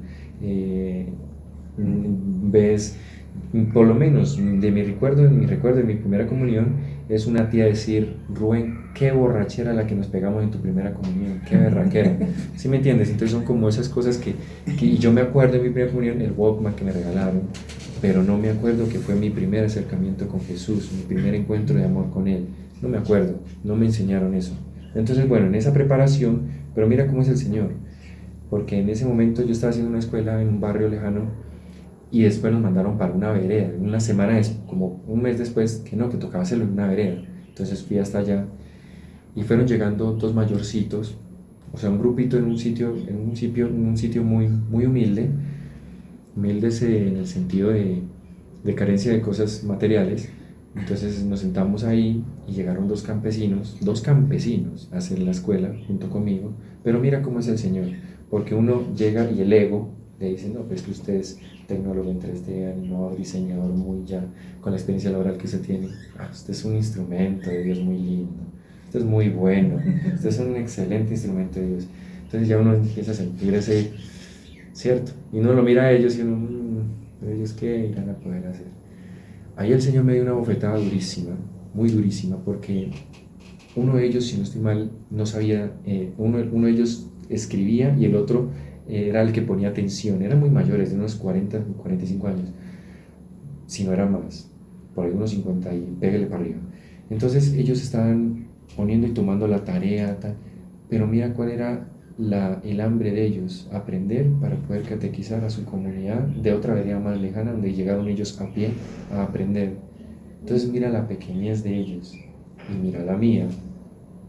ves, por lo menos de mi recuerdo, en mi primera comunión, es una tía decir, Rubén, qué borrachera la que nos pegamos en tu primera comunión, qué berraquera, ¿sí me entiendes? Entonces son como esas cosas y yo me acuerdo de mi primera comunión, el Walkman que me regalaron, pero no me acuerdo que fue mi primer acercamiento con Jesús, mi primer encuentro de amor con Él, no me acuerdo, no me enseñaron eso. Entonces, bueno, en esa preparación, pero mira cómo es el Señor, porque en ese momento yo estaba haciendo una escuela en un barrio lejano y después nos mandaron para una vereda, una semana, como un mes después, que no, que tocaba hacerlo en una vereda. Entonces fui hasta allá y fueron llegando dos mayorcitos, o sea, un grupito en un sitio muy, muy humilde, humildes en el sentido de carencia de cosas materiales. Entonces nos sentamos ahí y llegaron dos campesinos a hacer la escuela junto conmigo. Pero mira cómo es el Señor, porque uno llega y el ego le dice, no, pues que usted es tecnólogo en 3D, animador, diseñador, muy ya, con la experiencia laboral que usted tiene. Ah, usted es un instrumento de Dios muy lindo, usted es muy bueno, usted es un excelente instrumento de Dios. Entonces ya uno empieza a sentir ese, cierto, y uno lo mira a ellos y uno, ¿pero ellos qué irán a poder hacer? Ahí el Señor me dio una bofetada durísima, muy durísima, porque uno de ellos, si no estoy mal, no sabía, uno de ellos escribía y el otro era el que ponía atención. Eran muy mayores, de unos 40, 45 años, si no eran más, por ahí unos 50 y pégale para arriba. Entonces ellos estaban poniendo y tomando la tarea, tal, pero mira cuál era el hambre de ellos, aprender para poder catequizar a su comunidad de otra vereda más lejana, donde llegaron ellos a pie a aprender. Entonces mira la pequeñez de ellos y mira la mía,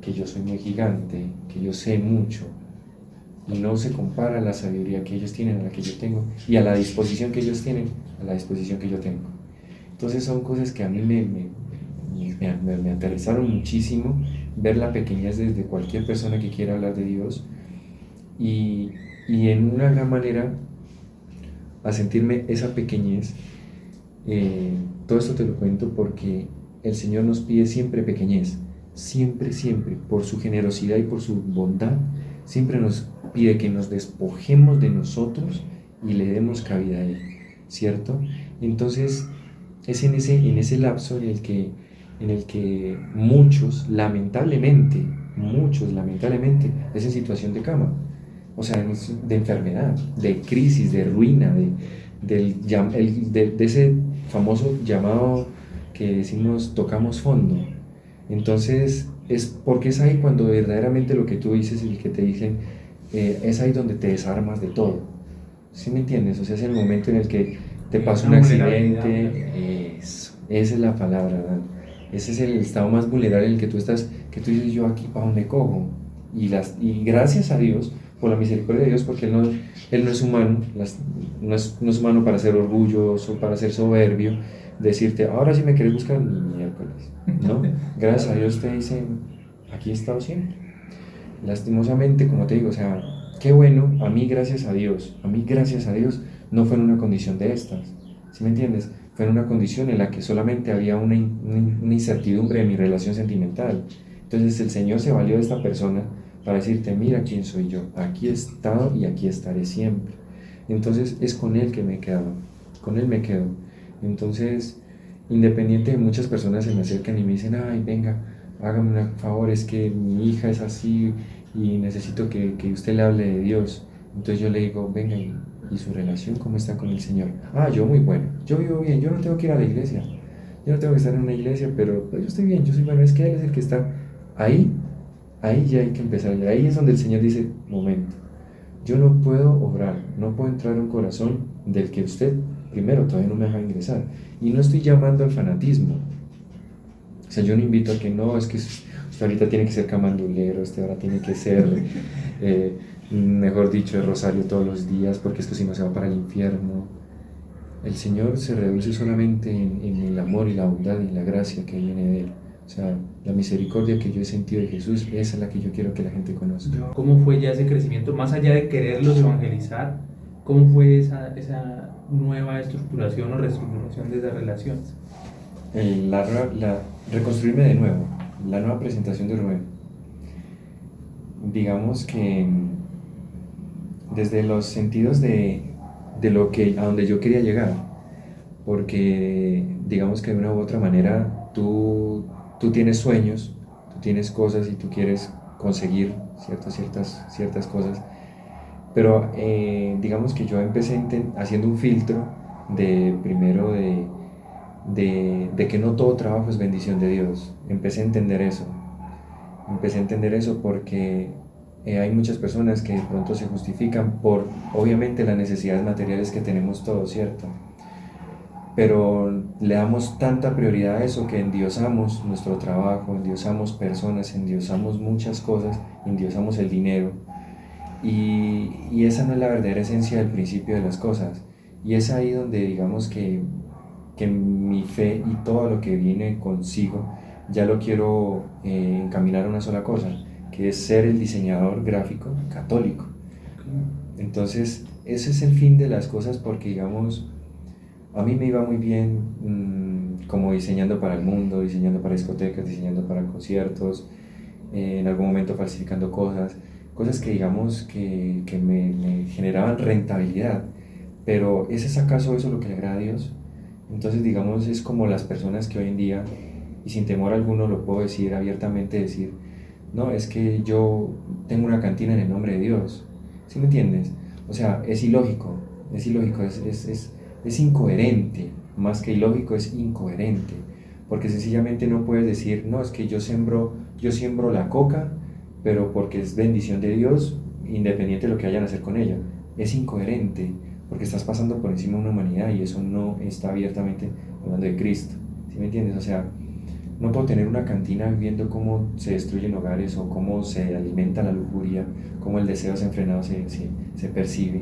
que yo soy muy gigante, que yo sé mucho, y no se compara la sabiduría que ellos tienen a la que yo tengo, y a la disposición que ellos tienen a la disposición que yo tengo. Entonces son cosas que a mí me aterrizaron muchísimo, ver la pequeñez de cualquier persona que quiera hablar de Dios, y en una gran manera a sentirme esa pequeñez. Todo esto te lo cuento porque el Señor nos pide siempre pequeñez, siempre, siempre, por su generosidad y por su bondad, siempre nos pide que nos despojemos de nosotros y le demos cabida a Él, ¿cierto? Entonces es en ese lapso en el que muchos lamentablemente, es en situación de cama, o sea, de enfermedad, de crisis, de ruina, de ese famoso llamado que decimos tocamos fondo. Entonces, es porque es ahí cuando verdaderamente lo que tú dices y el que te dicen, es ahí donde te desarmas de todo. ¿Sí me entiendes? O sea, es el momento en el que te pasa un accidente. Eso, esa es la palabra, Dan. Ese es el estado más vulnerable en el que tú estás, que tú dices, yo aquí para dónde cojo. Y gracias a Dios, por la misericordia de Dios, porque Él no es humano, no es humano para ser orgulloso, para ser soberbio, decirte, ahora sí me quieres buscar, ni miércoles, ¿no? Gracias a Dios te dice, aquí he estado siempre. Lastimosamente, como te digo, o sea, qué bueno, a mí gracias a Dios, no fue en una condición de estas, ¿sí me entiendes? Fue en una condición en la que solamente había una incertidumbre de mi relación sentimental. Entonces el Señor se valió de esta persona para decirte, mira quién soy yo, aquí he estado y aquí estaré siempre. Entonces es con Él que me he quedado, con Él me quedo. Entonces, independiente de muchas personas se me acercan y me dicen, ay, venga, hágame un favor, es que mi hija es así y necesito que usted le hable de Dios. Entonces yo le digo, venga, ¿y su relación cómo está con el Señor? Ah, yo muy bueno, yo vivo bien, yo no tengo que ir a la iglesia, yo no tengo que estar en una iglesia, pero yo estoy bien, yo soy bueno, es que Él es el que está ahí. Ahí ya hay que empezar, ahí es donde el Señor dice, momento, yo no puedo obrar, no puedo entrar a un corazón del que usted, primero, todavía no me deja ingresar. Y no estoy llamando al fanatismo. O sea, yo no invito a que no, es que usted ahorita tiene que ser camandulero, usted ahora tiene que ser, mejor dicho, de rosario todos los días, porque es que si no se va para el infierno. El Señor se reduce solamente en el amor y la bondad y la gracia que viene de Él. O sea, la misericordia que yo he sentido de Jesús, esa es la que yo quiero que la gente conozca. ¿Cómo fue ya ese crecimiento? Más allá de quererlos evangelizar, ¿cómo fue esa nueva estructuración o reestructuración de esas relaciones? Reconstruirme de nuevo, la nueva presentación de Rubén. Digamos que desde los sentidos de a donde yo quería llegar, porque digamos que de una u otra manera tú tienes sueños, tú tienes cosas y tú quieres conseguir ciertas cosas, pero digamos que yo empecé haciendo un filtro primero de que no todo trabajo es bendición de Dios. Empecé a entender eso porque hay muchas personas que de pronto se justifican por obviamente las necesidades materiales que tenemos todos, ¿cierto? Pero le damos tanta prioridad a eso que endiosamos nuestro trabajo, endiosamos personas, endiosamos muchas cosas, endiosamos el dinero. Y esa no es la verdadera esencia del principio de las cosas. Y es ahí donde digamos que mi fe y todo lo que viene consigo ya lo quiero encaminar a una sola cosa, que es ser el diseñador gráfico católico. Entonces, ese es el fin de las cosas porque, digamos, a mí me iba muy bien como diseñando para el mundo, diseñando para discotecas, diseñando para conciertos, en algún momento falsificando cosas que digamos que me generaban rentabilidad. Pero ¿es acaso eso lo que le agrada a Dios? Entonces, digamos, es como las personas que hoy en día, y sin temor alguno lo puedo decir abiertamente, decir, no, es que yo tengo una cantina en el nombre de Dios. ¿Sí me entiendes? O sea, es ilógico, es incoherente, más que ilógico, es incoherente, porque sencillamente no puedes decir, no, es que yo siembro la coca, pero porque es bendición de Dios, independiente de lo que vayan a hacer con ella. Es incoherente, porque estás pasando por encima de una humanidad y eso no está abiertamente hablando de Cristo. ¿Sí me entiendes? O sea, no puedo tener una cantina viendo cómo se destruyen hogares o cómo se alimenta la lujuria, cómo el deseo desenfrenado se percibe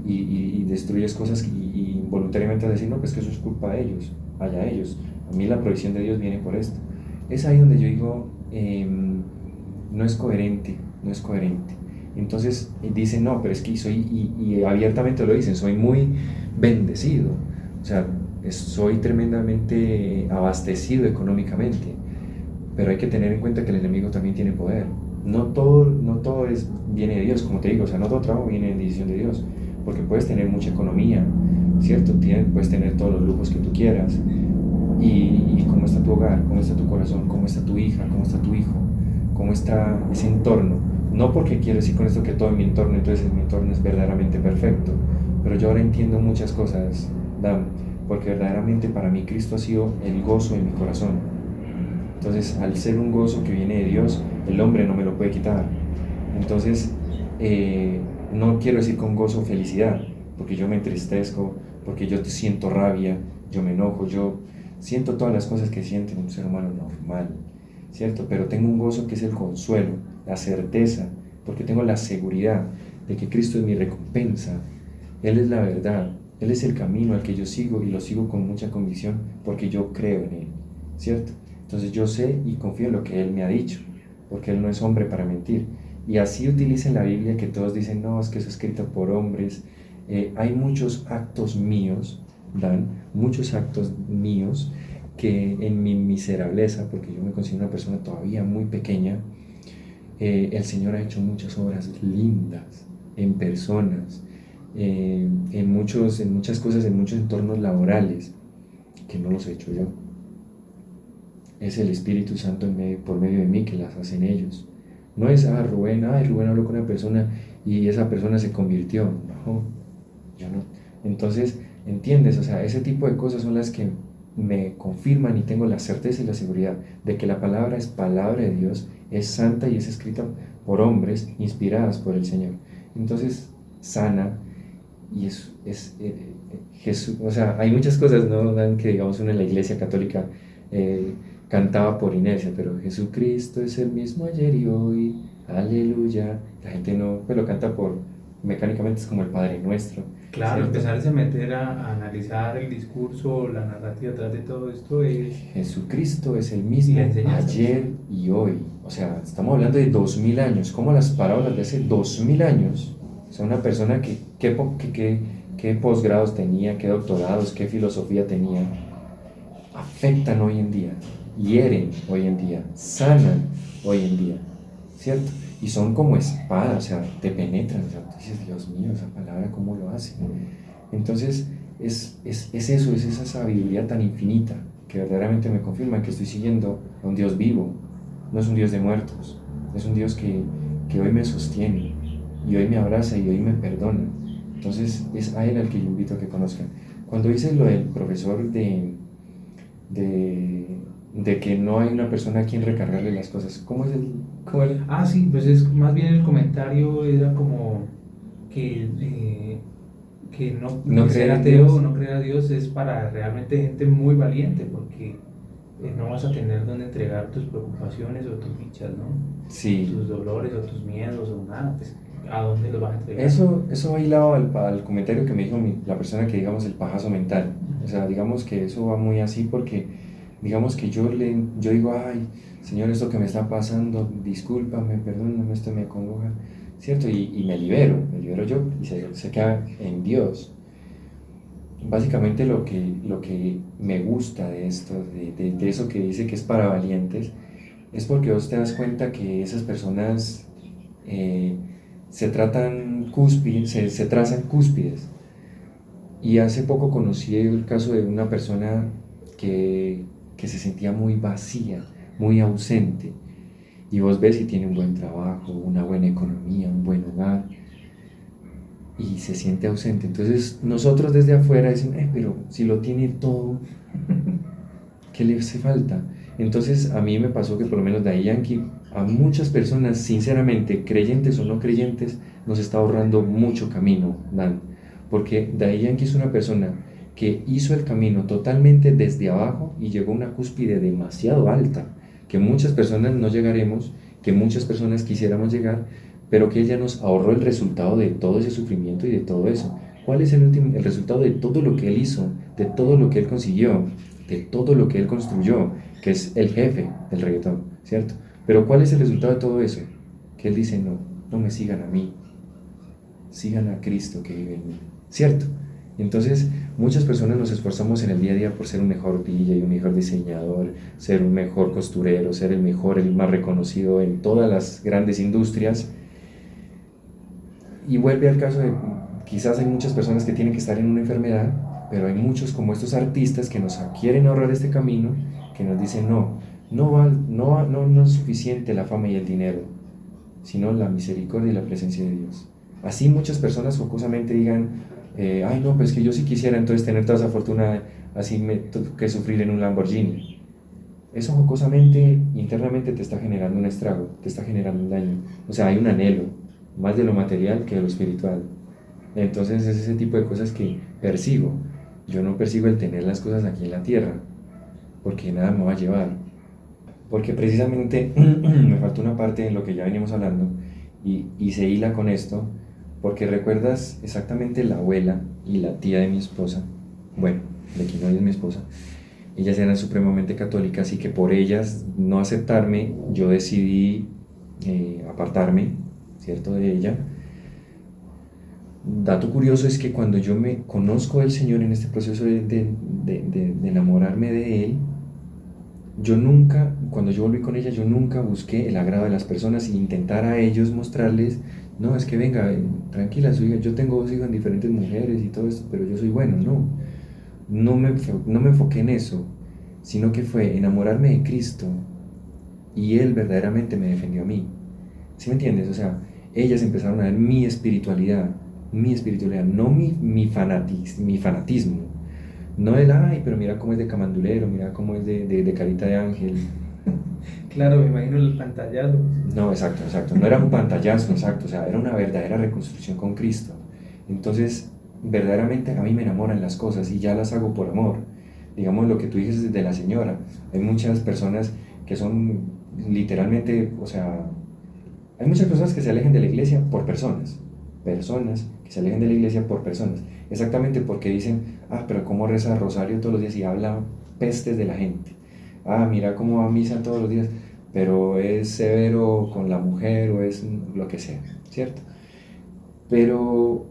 y destruyes cosas y involuntariamente decir, no, pues que eso es culpa de ellos, allá ellos. A mí la provisión de Dios viene por esto. Es ahí donde yo digo, no es coherente, no es coherente. Entonces dicen, no, pero es que y abiertamente lo dicen, soy muy bendecido. O sea, soy tremendamente abastecido económicamente, pero hay que tener en cuenta que el enemigo también tiene poder. No todo viene de Dios, como te digo, o sea, no todo trabajo viene en decisión de Dios, porque puedes tener mucha economía, ¿cierto? Puedes tener todos los lujos que tú quieras, y cómo está tu hogar, cómo está tu corazón, cómo está tu hija, cómo está tu hijo, cómo está ese entorno. No porque quiero decir con esto que todo en mi entorno, entonces mi entorno es verdaderamente perfecto, pero yo ahora entiendo muchas cosas, Dan, porque verdaderamente para mí Cristo ha sido el gozo de mi corazón. Entonces, al ser un gozo que viene de Dios, el hombre no me lo puede quitar. Entonces, no quiero decir con gozo felicidad, porque yo me entristezco, porque yo siento rabia, yo me enojo, yo siento todas las cosas que siente un ser humano normal, ¿cierto? Pero tengo un gozo que es el consuelo, la certeza, porque tengo la seguridad de que Cristo es mi recompensa, Él es la verdad, Él es el camino al que yo sigo y lo sigo con mucha convicción porque yo creo en Él, ¿cierto? Entonces yo sé y confío en lo que Él me ha dicho, porque Él no es hombre para mentir. Y así utiliza en la Biblia que todos dicen, no, es que eso es escrito por hombres. Hay muchos actos míos, Dan, muchos actos míos que en mi miserableza, porque yo me considero una persona todavía muy pequeña, el Señor ha hecho muchas obras lindas en personas, en muchas cosas, en muchos entornos laborales, que no los he hecho yo. Es el Espíritu Santo por medio de mí que las hacen ellos. No es, Rubén habló con una persona y esa persona se convirtió. No, yo no. Entonces, ¿entiendes? O sea, ese tipo de cosas son las que me confirman y tengo la certeza y la seguridad de que la palabra es palabra de Dios, es santa y es escrita por hombres inspiradas por el Señor. Entonces, sana y Jesús, o sea, hay muchas cosas, ¿no? Dan, que digamos uno en la iglesia católica cantaba por inercia, pero Jesucristo es el mismo ayer y hoy, aleluya. La gente no, pues lo canta mecánicamente es como el Padre Nuestro. Claro, ¿Cierto? empezarse a meter a analizar el discurso, la narrativa detrás de todo esto es... Jesucristo es el Y mismo la enseñanza. ayer y hoy. O sea, estamos hablando de 2000 años. Como las parábolas de hace 2000 años. O sea, una persona qué posgrados tenía, qué doctorados, qué filosofía tenía, afectan hoy en día, hieren hoy en día, sanan hoy en día, ¿cierto? Y son como espadas, o sea, te penetran, o sea, tú dices, Dios mío, esa palabra, ¿cómo lo hace? Entonces, es eso, es esa sabiduría tan infinita que verdaderamente me confirma que estoy siguiendo a un Dios vivo, no es un Dios de muertos, es un Dios que hoy me sostiene, y hoy me abraza, y hoy me perdona. Entonces, es a Él al que yo invito a que conozcan. Cuando dices lo del profesor de que no hay una persona a quien recargarle las cosas. ¿Cómo era? Sí, pues es más bien el comentario era como que que No que ser creer en ateo Dios. o no creer a Dios es para realmente gente muy valiente, porque no vas a tener donde entregar tus preocupaciones o tus fichas, ¿no? O Sí, tus dolores o tus miedos o nada, pues ¿a dónde los vas a entregar? eso va hilado al comentario que me dijo la persona que digamos el pajazo mental. O sea, digamos que eso va muy así porque digamos que yo digo, ay, Señor, esto que me está pasando, discúlpame, perdóname, esto me acongoja, ¿cierto? Y me libero yo y se queda en Dios. Básicamente lo que me gusta de esto, de eso que dice que es para valientes, es porque vos te das cuenta que esas personas eh, se tratan cúspides, se trazan cúspides. Y hace poco conocí el caso de una persona que se sentía muy vacía, muy ausente. Y vos ves si tiene un buen trabajo, una buena economía, un buen hogar, y se siente ausente. Entonces nosotros desde afuera decimos, pero si lo tiene todo, ¿qué le hace falta? Entonces a mí me pasó que por lo menos Daddy Yankee, a muchas personas, sinceramente, creyentes o no creyentes, nos está ahorrando mucho camino, Dan. Porque Daddy Yankee es una persona que hizo el camino totalmente desde abajo y llegó a una cúspide demasiado alta, que muchas personas no llegaremos, que muchas personas quisiéramos llegar, pero que él ya nos ahorró el resultado de todo ese sufrimiento y de todo eso. ¿Cuál es el resultado de todo lo que él hizo, de todo lo que él consiguió, de todo lo que él construyó, que es el jefe del reggaetón, ¿cierto? Pero ¿cuál es el resultado de todo eso? Que él dice, no, no me sigan a mí, sigan a Cristo que vive en mí, ¿cierto? Entonces, muchas personas nos esforzamos en el día a día por ser un mejor DJ, un mejor diseñador, ser un mejor costurero, ser el mejor, el más reconocido en todas las grandes industrias. Y vuelve al caso de, quizás hay muchas personas que tienen que estar en una enfermedad, pero hay muchos como estos artistas que nos quieren ahorrar este camino, que nos dicen, no es suficiente la fama y el dinero, sino la misericordia y la presencia de Dios. Así muchas personas jocosamente digan, ay no, pues que yo sí quisiera entonces tener toda esa fortuna, así que sufrir en un Lamborghini. Eso jocosamente, internamente te está generando un estrago, te está generando un daño. O sea, hay un anhelo, más de lo material que de lo espiritual. Entonces es ese tipo de cosas que persigo. Yo no persigo el tener las cosas aquí en la tierra, porque nada me va a llevar. Porque precisamente me faltó una parte en lo que ya venimos hablando y se hila con esto, porque recuerdas exactamente la abuela y la tía de mi esposa, bueno, de quien hoy es mi esposa, ellas eran supremamente católicas y que por ellas no aceptarme, yo decidí apartarme, ¿cierto?, de ella. Dato curioso es que cuando yo me conozco del Señor en este proceso de enamorarme de Él, yo nunca, cuando yo volví con ella, yo nunca busqué el agrado de las personas e intentar a ellos mostrarles, no, es que venga, tranquila, su hija, yo tengo dos hijas en diferentes mujeres y todo esto, pero yo soy bueno, no. No me enfoqué en eso, sino que fue enamorarme de Cristo y Él verdaderamente me defendió a mí. ¿Sí me entiendes? O sea, ellas empezaron a ver mi espiritualidad, no mi fanatismo, no el, ay, pero mira cómo es de camandulero, mira cómo es de carita de ángel. Claro, me imagino el pantallazo. No, exacto, exacto, no era un pantallazo, exacto, o sea, era una verdadera reconstrucción con Cristo. Entonces, verdaderamente a mí me enamoran las cosas y ya las hago por amor. Digamos lo que tú dices de la señora, hay muchas personas que son literalmente, o sea, hay muchas personas que se alejan de la iglesia por personas que se alejan de la iglesia por personas, exactamente porque dicen, pero cómo reza rosario todos los días y habla pestes de la gente, mira cómo va a misa todos los días, pero es severo con la mujer o es lo que sea, ¿cierto? Pero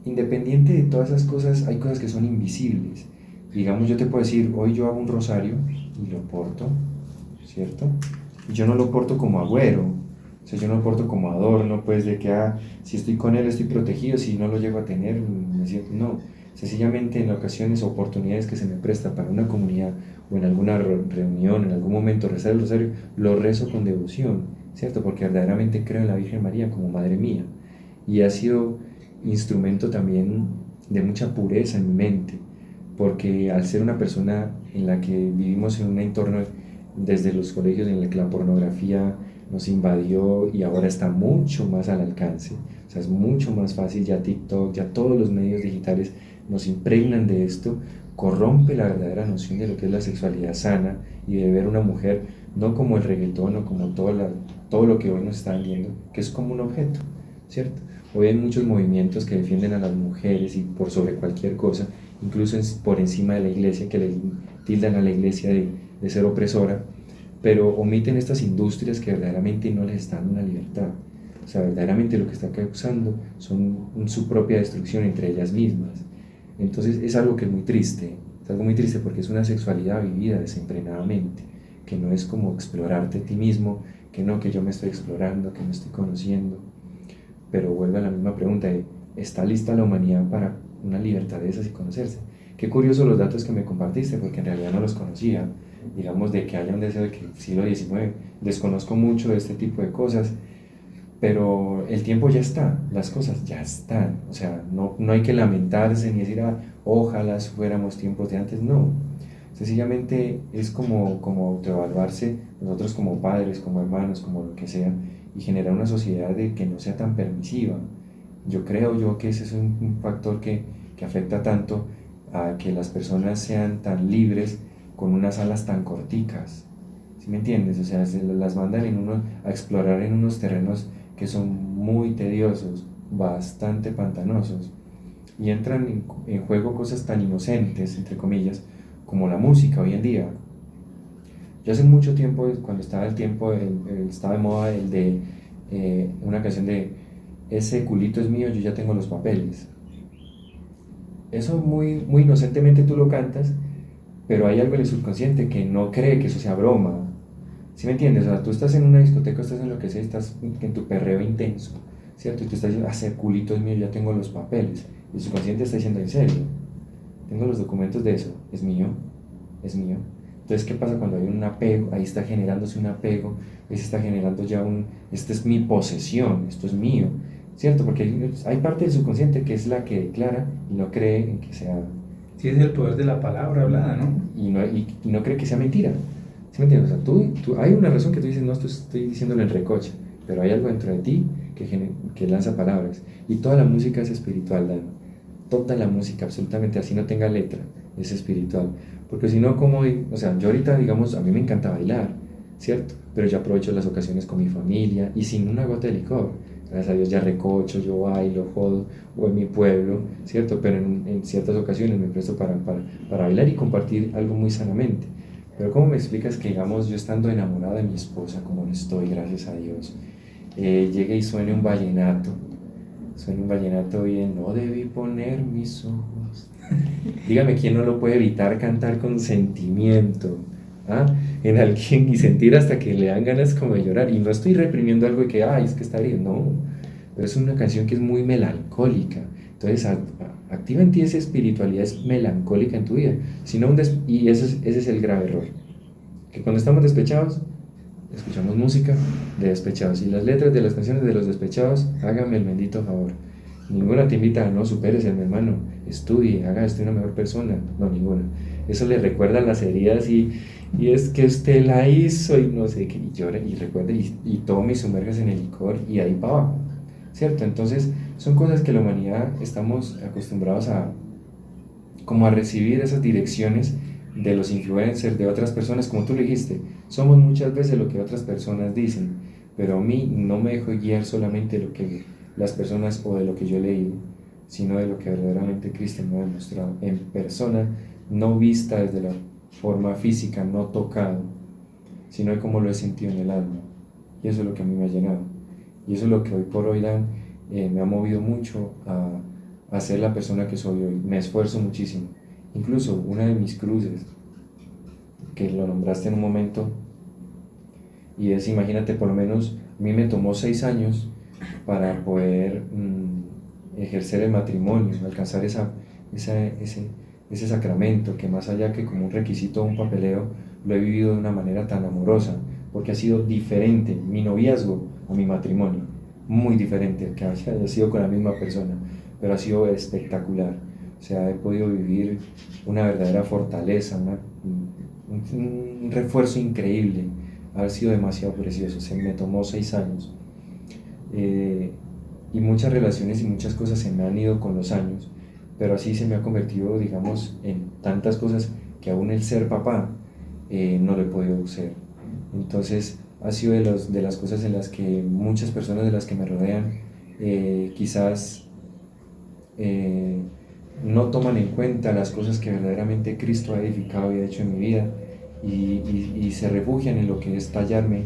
independiente de todas esas cosas, hay cosas que son invisibles. Digamos, yo te puedo decir, hoy yo hago un rosario y lo porto, ¿cierto? Y yo no lo porto como agüero, o sea, yo no lo porto como adorno, pues de que si estoy con él estoy protegido, si no lo llego a tener, me siento, no. Sencillamente en ocasiones, oportunidades que se me presta para una comunidad o en alguna reunión, en algún momento rezar el rosario, lo rezo con devoción, ¿cierto? Porque verdaderamente creo en la Virgen María como Madre mía. Y ha sido instrumento también de mucha pureza en mi mente, porque al ser una persona en la que vivimos en un entorno desde los colegios en el que la pornografía nos invadió y ahora está mucho más al alcance. O sea, es mucho más fácil, ya TikTok, ya todos los medios digitales nos impregnan de esto, corrompe la verdadera noción de lo que es la sexualidad sana y de ver una mujer no como el reggaetón o como todo lo que hoy nos está vendiendo, que es como un objeto, ¿cierto? Hoy hay muchos movimientos que defienden a las mujeres y por sobre cualquier cosa, incluso por encima de la iglesia, que le tildan a la iglesia de ser opresora, pero omiten estas industrias que verdaderamente no les están dando una libertad. O sea, verdaderamente lo que están causando son su propia destrucción entre ellas mismas. Entonces es algo que es muy triste, es algo muy triste porque es una sexualidad vivida desenfrenadamente, que no es como explorarte a ti mismo, que no, que yo me estoy explorando, que me estoy conociendo. Pero vuelve a la misma pregunta de, ¿está lista la humanidad para una libertad de esas y conocerse? Qué curioso los datos que me compartiste, porque en realidad no los conocía. Digamos, de que haya un deseo de que el siglo XIX, desconozco mucho de este tipo de cosas, pero el tiempo ya está, las cosas ya están. O sea, no hay que lamentarse ni decir, ah, ojalá fuéramos tiempos de antes, no. Sencillamente es como autoevaluarse nosotros como padres, como hermanos, como lo que sea, y generar una sociedad de que no sea tan permisiva. Yo creo yo que ese es un factor que afecta tanto a que las personas sean tan libres con unas alas tan corticas. ¿Sí me entiendes? O sea, se las mandan a explorar en unos terrenos que son muy tediosos, bastante pantanosos, y entran en juego cosas tan inocentes, entre comillas, como la música hoy en día. Yo hace mucho tiempo, cuando estaba el tiempo, estaba de moda el de una canción de ese culito es mío, yo ya tengo los papeles. Eso muy inocentemente tú lo cantas, pero hay algo en el subconsciente que no cree que eso sea broma. ¿Sí me entiendes? O sea, tú estás en una discoteca, estás en lo que sea, estás en tu perreo intenso, ¿cierto? Y tú estás diciendo, ese culito es mío, ya tengo los papeles. Y el subconsciente está diciendo, en serio, tengo los documentos de eso, es mío, es mío. Entonces, ¿qué pasa cuando hay un apego? Ahí está generándose un apego, ahí se está generando ya esta es mi posesión, esto es mío, ¿cierto? Porque hay parte del subconsciente que es la que declara y no cree en que sea... Sí, es el poder de la palabra hablada, ¿no? Y no cree que sea mentira. ¿Sí me entiendes? O sea, hay una razón que tú dices, no, estoy diciéndolo en recocha, pero hay algo dentro de ti que lanza palabras. Y toda la música es espiritual, Dan. Toda la música, absolutamente, así no tenga letra, es espiritual. Porque si no, como, o sea, yo ahorita, digamos, a mí me encanta bailar, ¿cierto? Pero yo aprovecho las ocasiones con mi familia y sin una gota de licor. Gracias a Dios ya recocho, yo bailo, jodo, o en mi pueblo, ¿cierto? Pero en ciertas ocasiones me presto para bailar y compartir algo muy sanamente. Pero ¿cómo me explicas que, digamos, yo estando enamorada de mi esposa, como lo estoy, gracias a Dios, llegue y suene un vallenato bien, no debí poner mis ojos. Dígame quién no lo puede evitar cantar con sentimiento, ¿ah? En alguien y sentir hasta que le dan ganas como de llorar. Y no estoy reprimiendo algo de que, ay, es que está bien, no. Pero es una canción que es muy melancólica. Entonces, activa en ti esa espiritualidad es melancólica en tu vida. Sino y ese es el grave error. Que cuando estamos despechados, escuchamos música de despechados. Y las letras de las canciones de los despechados, hágame el bendito favor. Ninguna te invita a no superes, mi hermano, estudie, haga usted una mejor persona. No, ninguna. Eso le recuerda las heridas y es que usted la hizo y no sé qué, y llora y recuerda y toma y sumerges en el licor y ahí para abajo, ¿cierto? Entonces son cosas que la humanidad estamos acostumbrados como a recibir esas direcciones de los influencers, de otras personas, como tú le dijiste, somos muchas veces lo que otras personas dicen, pero a mí no me dejo guiar solamente de lo que las personas o de lo que yo he leído, sino de lo que verdaderamente Cristo me ha demostrado en persona, no vista desde la forma física, no tocado, sino de cómo lo he sentido en el alma. Y eso es lo que a mí me ha llenado. Y eso es lo que hoy por hoy, Dan, me ha movido mucho a ser la persona que soy hoy. Me esfuerzo muchísimo. Incluso una de mis cruces, que lo nombraste en un momento, y es, imagínate, por lo menos a mí me tomó 6 años para poder ejercer el matrimonio, alcanzar ese sacramento, que más allá que como un requisito o un papeleo, lo he vivido de una manera tan amorosa, porque ha sido diferente mi noviazgo a mi matrimonio, muy diferente, que haya sido con la misma persona, pero ha sido espectacular. O sea, he podido vivir una verdadera fortaleza, un refuerzo increíble. Ha sido demasiado precioso, se me tomó 6 años. y muchas relaciones y muchas cosas se me han ido con los años, pero así se me ha convertido, digamos, en tantas cosas que aún el ser papá no lo he podido ser. Entonces ha sido de las cosas en las que muchas personas de las que me rodean quizás no toman en cuenta las cosas que verdaderamente Cristo ha edificado y ha hecho en mi vida y se refugian en lo que es tallarme,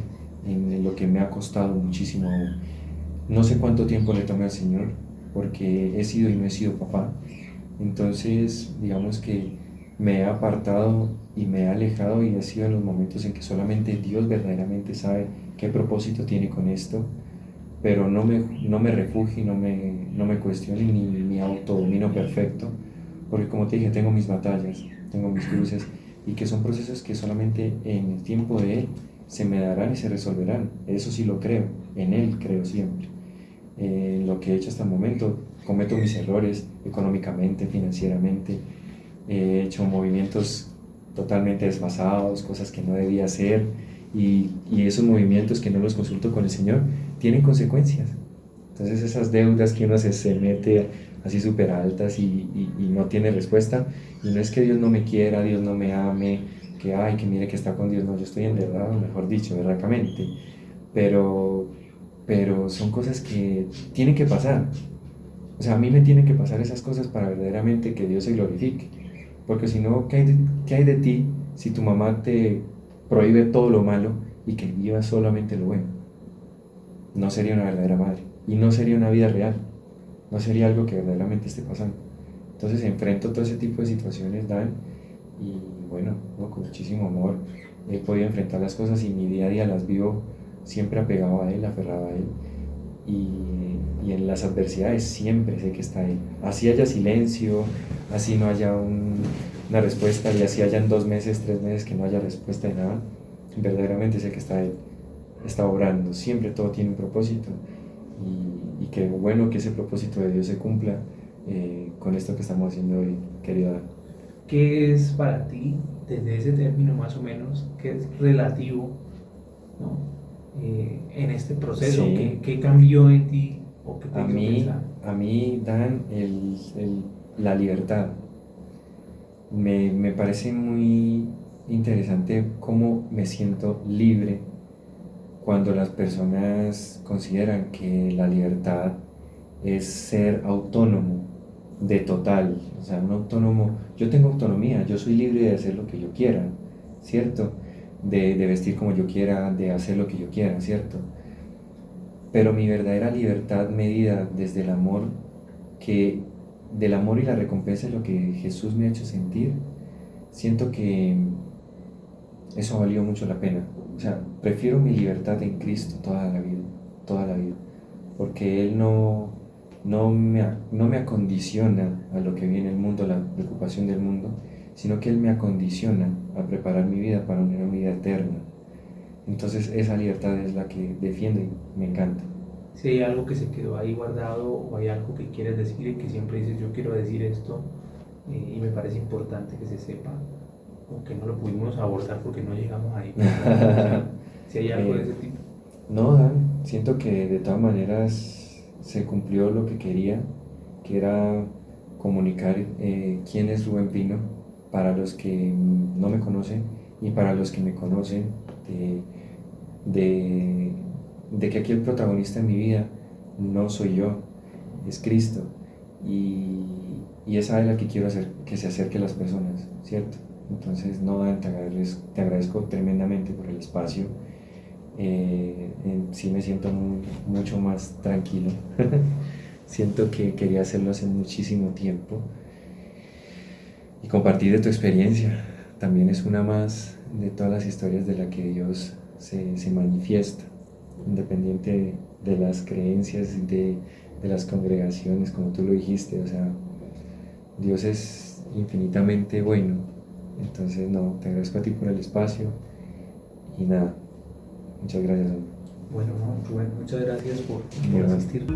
en lo que me ha costado muchísimo aún. No sé cuánto tiempo le tomé al Señor, porque he sido y no he sido papá. Entonces, digamos que me he apartado y me he alejado y ha sido en los momentos en que solamente Dios verdaderamente sabe qué propósito tiene con esto, pero no me refugio y no me cuestiono ni mi autodomino perfecto, porque como te dije, tengo mis batallas, tengo mis cruces y que son procesos que solamente en el tiempo de Él se me darán y se resolverán. Eso sí lo creo, en Él creo siempre. Lo que he hecho hasta el momento, cometo mis errores económicamente, financieramente, he hecho movimientos totalmente desfasados, cosas que no debía hacer, y esos movimientos que no los consulto con el Señor tienen consecuencias. Entonces esas deudas que uno se mete así súper altas y no tiene respuesta, y no es que Dios no me quiera, Dios no me ame, que ay, que mire que está con Dios, no, yo estoy endeudado, mejor dicho, verdaderamente, pero, pero son cosas que tienen que pasar. O sea, a mí me tienen que pasar esas cosas para verdaderamente que Dios se glorifique. Porque si no, qué hay de ti si tu mamá te prohíbe todo lo malo y que vivas solamente lo bueno? No sería una verdadera madre. Y no sería una vida real. No sería algo que verdaderamente esté pasando. Entonces enfrento todo ese tipo de situaciones, Dan, y bueno, ¿no? Con muchísimo amor he podido enfrentar las cosas y mi día a día las vivo siempre apegado a Él, aferrado a Él. Y en las adversidades siempre sé que está Él. Así haya silencio, así no haya una respuesta, y así hayan 2 meses, 3 meses que no haya respuesta de nada, verdaderamente sé que está Él, está obrando. Siempre todo tiene un propósito, y qué bueno que ese propósito de Dios se cumpla con esto que estamos haciendo hoy, querido Dan. ¿Qué es para ti, desde ese término más o menos, qué es relativo, ¿no? En este proceso? Sí, ¿Qué cambió en ti o qué te hizo pensar? a mí Dan, la libertad. Me parece muy interesante cómo me siento libre cuando las personas consideran que la libertad es ser autónomo de total, o sea, un autónomo, yo tengo autonomía, yo soy libre de hacer lo que yo quiera, ¿cierto? De vestir como yo quiera, de hacer lo que yo quiera, ¿cierto? Pero mi verdadera libertad medida desde el amor, que del amor y la recompensa es lo que Jesús me ha hecho sentir, siento que eso valió mucho la pena. O sea, prefiero mi libertad en Cristo toda la vida, porque Él no me acondiciona a lo que viene el mundo, a la preocupación del mundo, sino que Él me acondiciona a preparar mi vida para una vida eterna. Entonces esa libertad es la que defiendo y me encanta. Si hay algo que se quedó ahí guardado o hay algo que quieres decir y que siempre dices yo quiero decir esto y me parece importante que se sepa, o que no lo pudimos abordar porque no llegamos ahí. Si hay algo de ese tipo. No, Dan, siento que de todas maneras se cumplió lo que quería, que era comunicar quién es Rubén Pino para los que no me conocen y para los que me conocen, de, de, de que aquí el protagonista en mi vida no soy yo, es Cristo. Y es a Él a la que quiero hacer que se acerque a las personas, ¿cierto? Entonces, no, Dan, te agradezco tremendamente por el espacio. Sí me siento mucho más tranquilo. Siento que quería hacerlo hace muchísimo tiempo. Y compartir de tu experiencia también es una más de todas las historias de la que Dios se manifiesta, independiente de las creencias y de las congregaciones, como tú lo dijiste. O sea, Dios es infinitamente bueno. Entonces, no, te agradezco a ti por el espacio y nada, muchas gracias. Bueno, no, Rubén, muchas gracias por Bueno, asistir.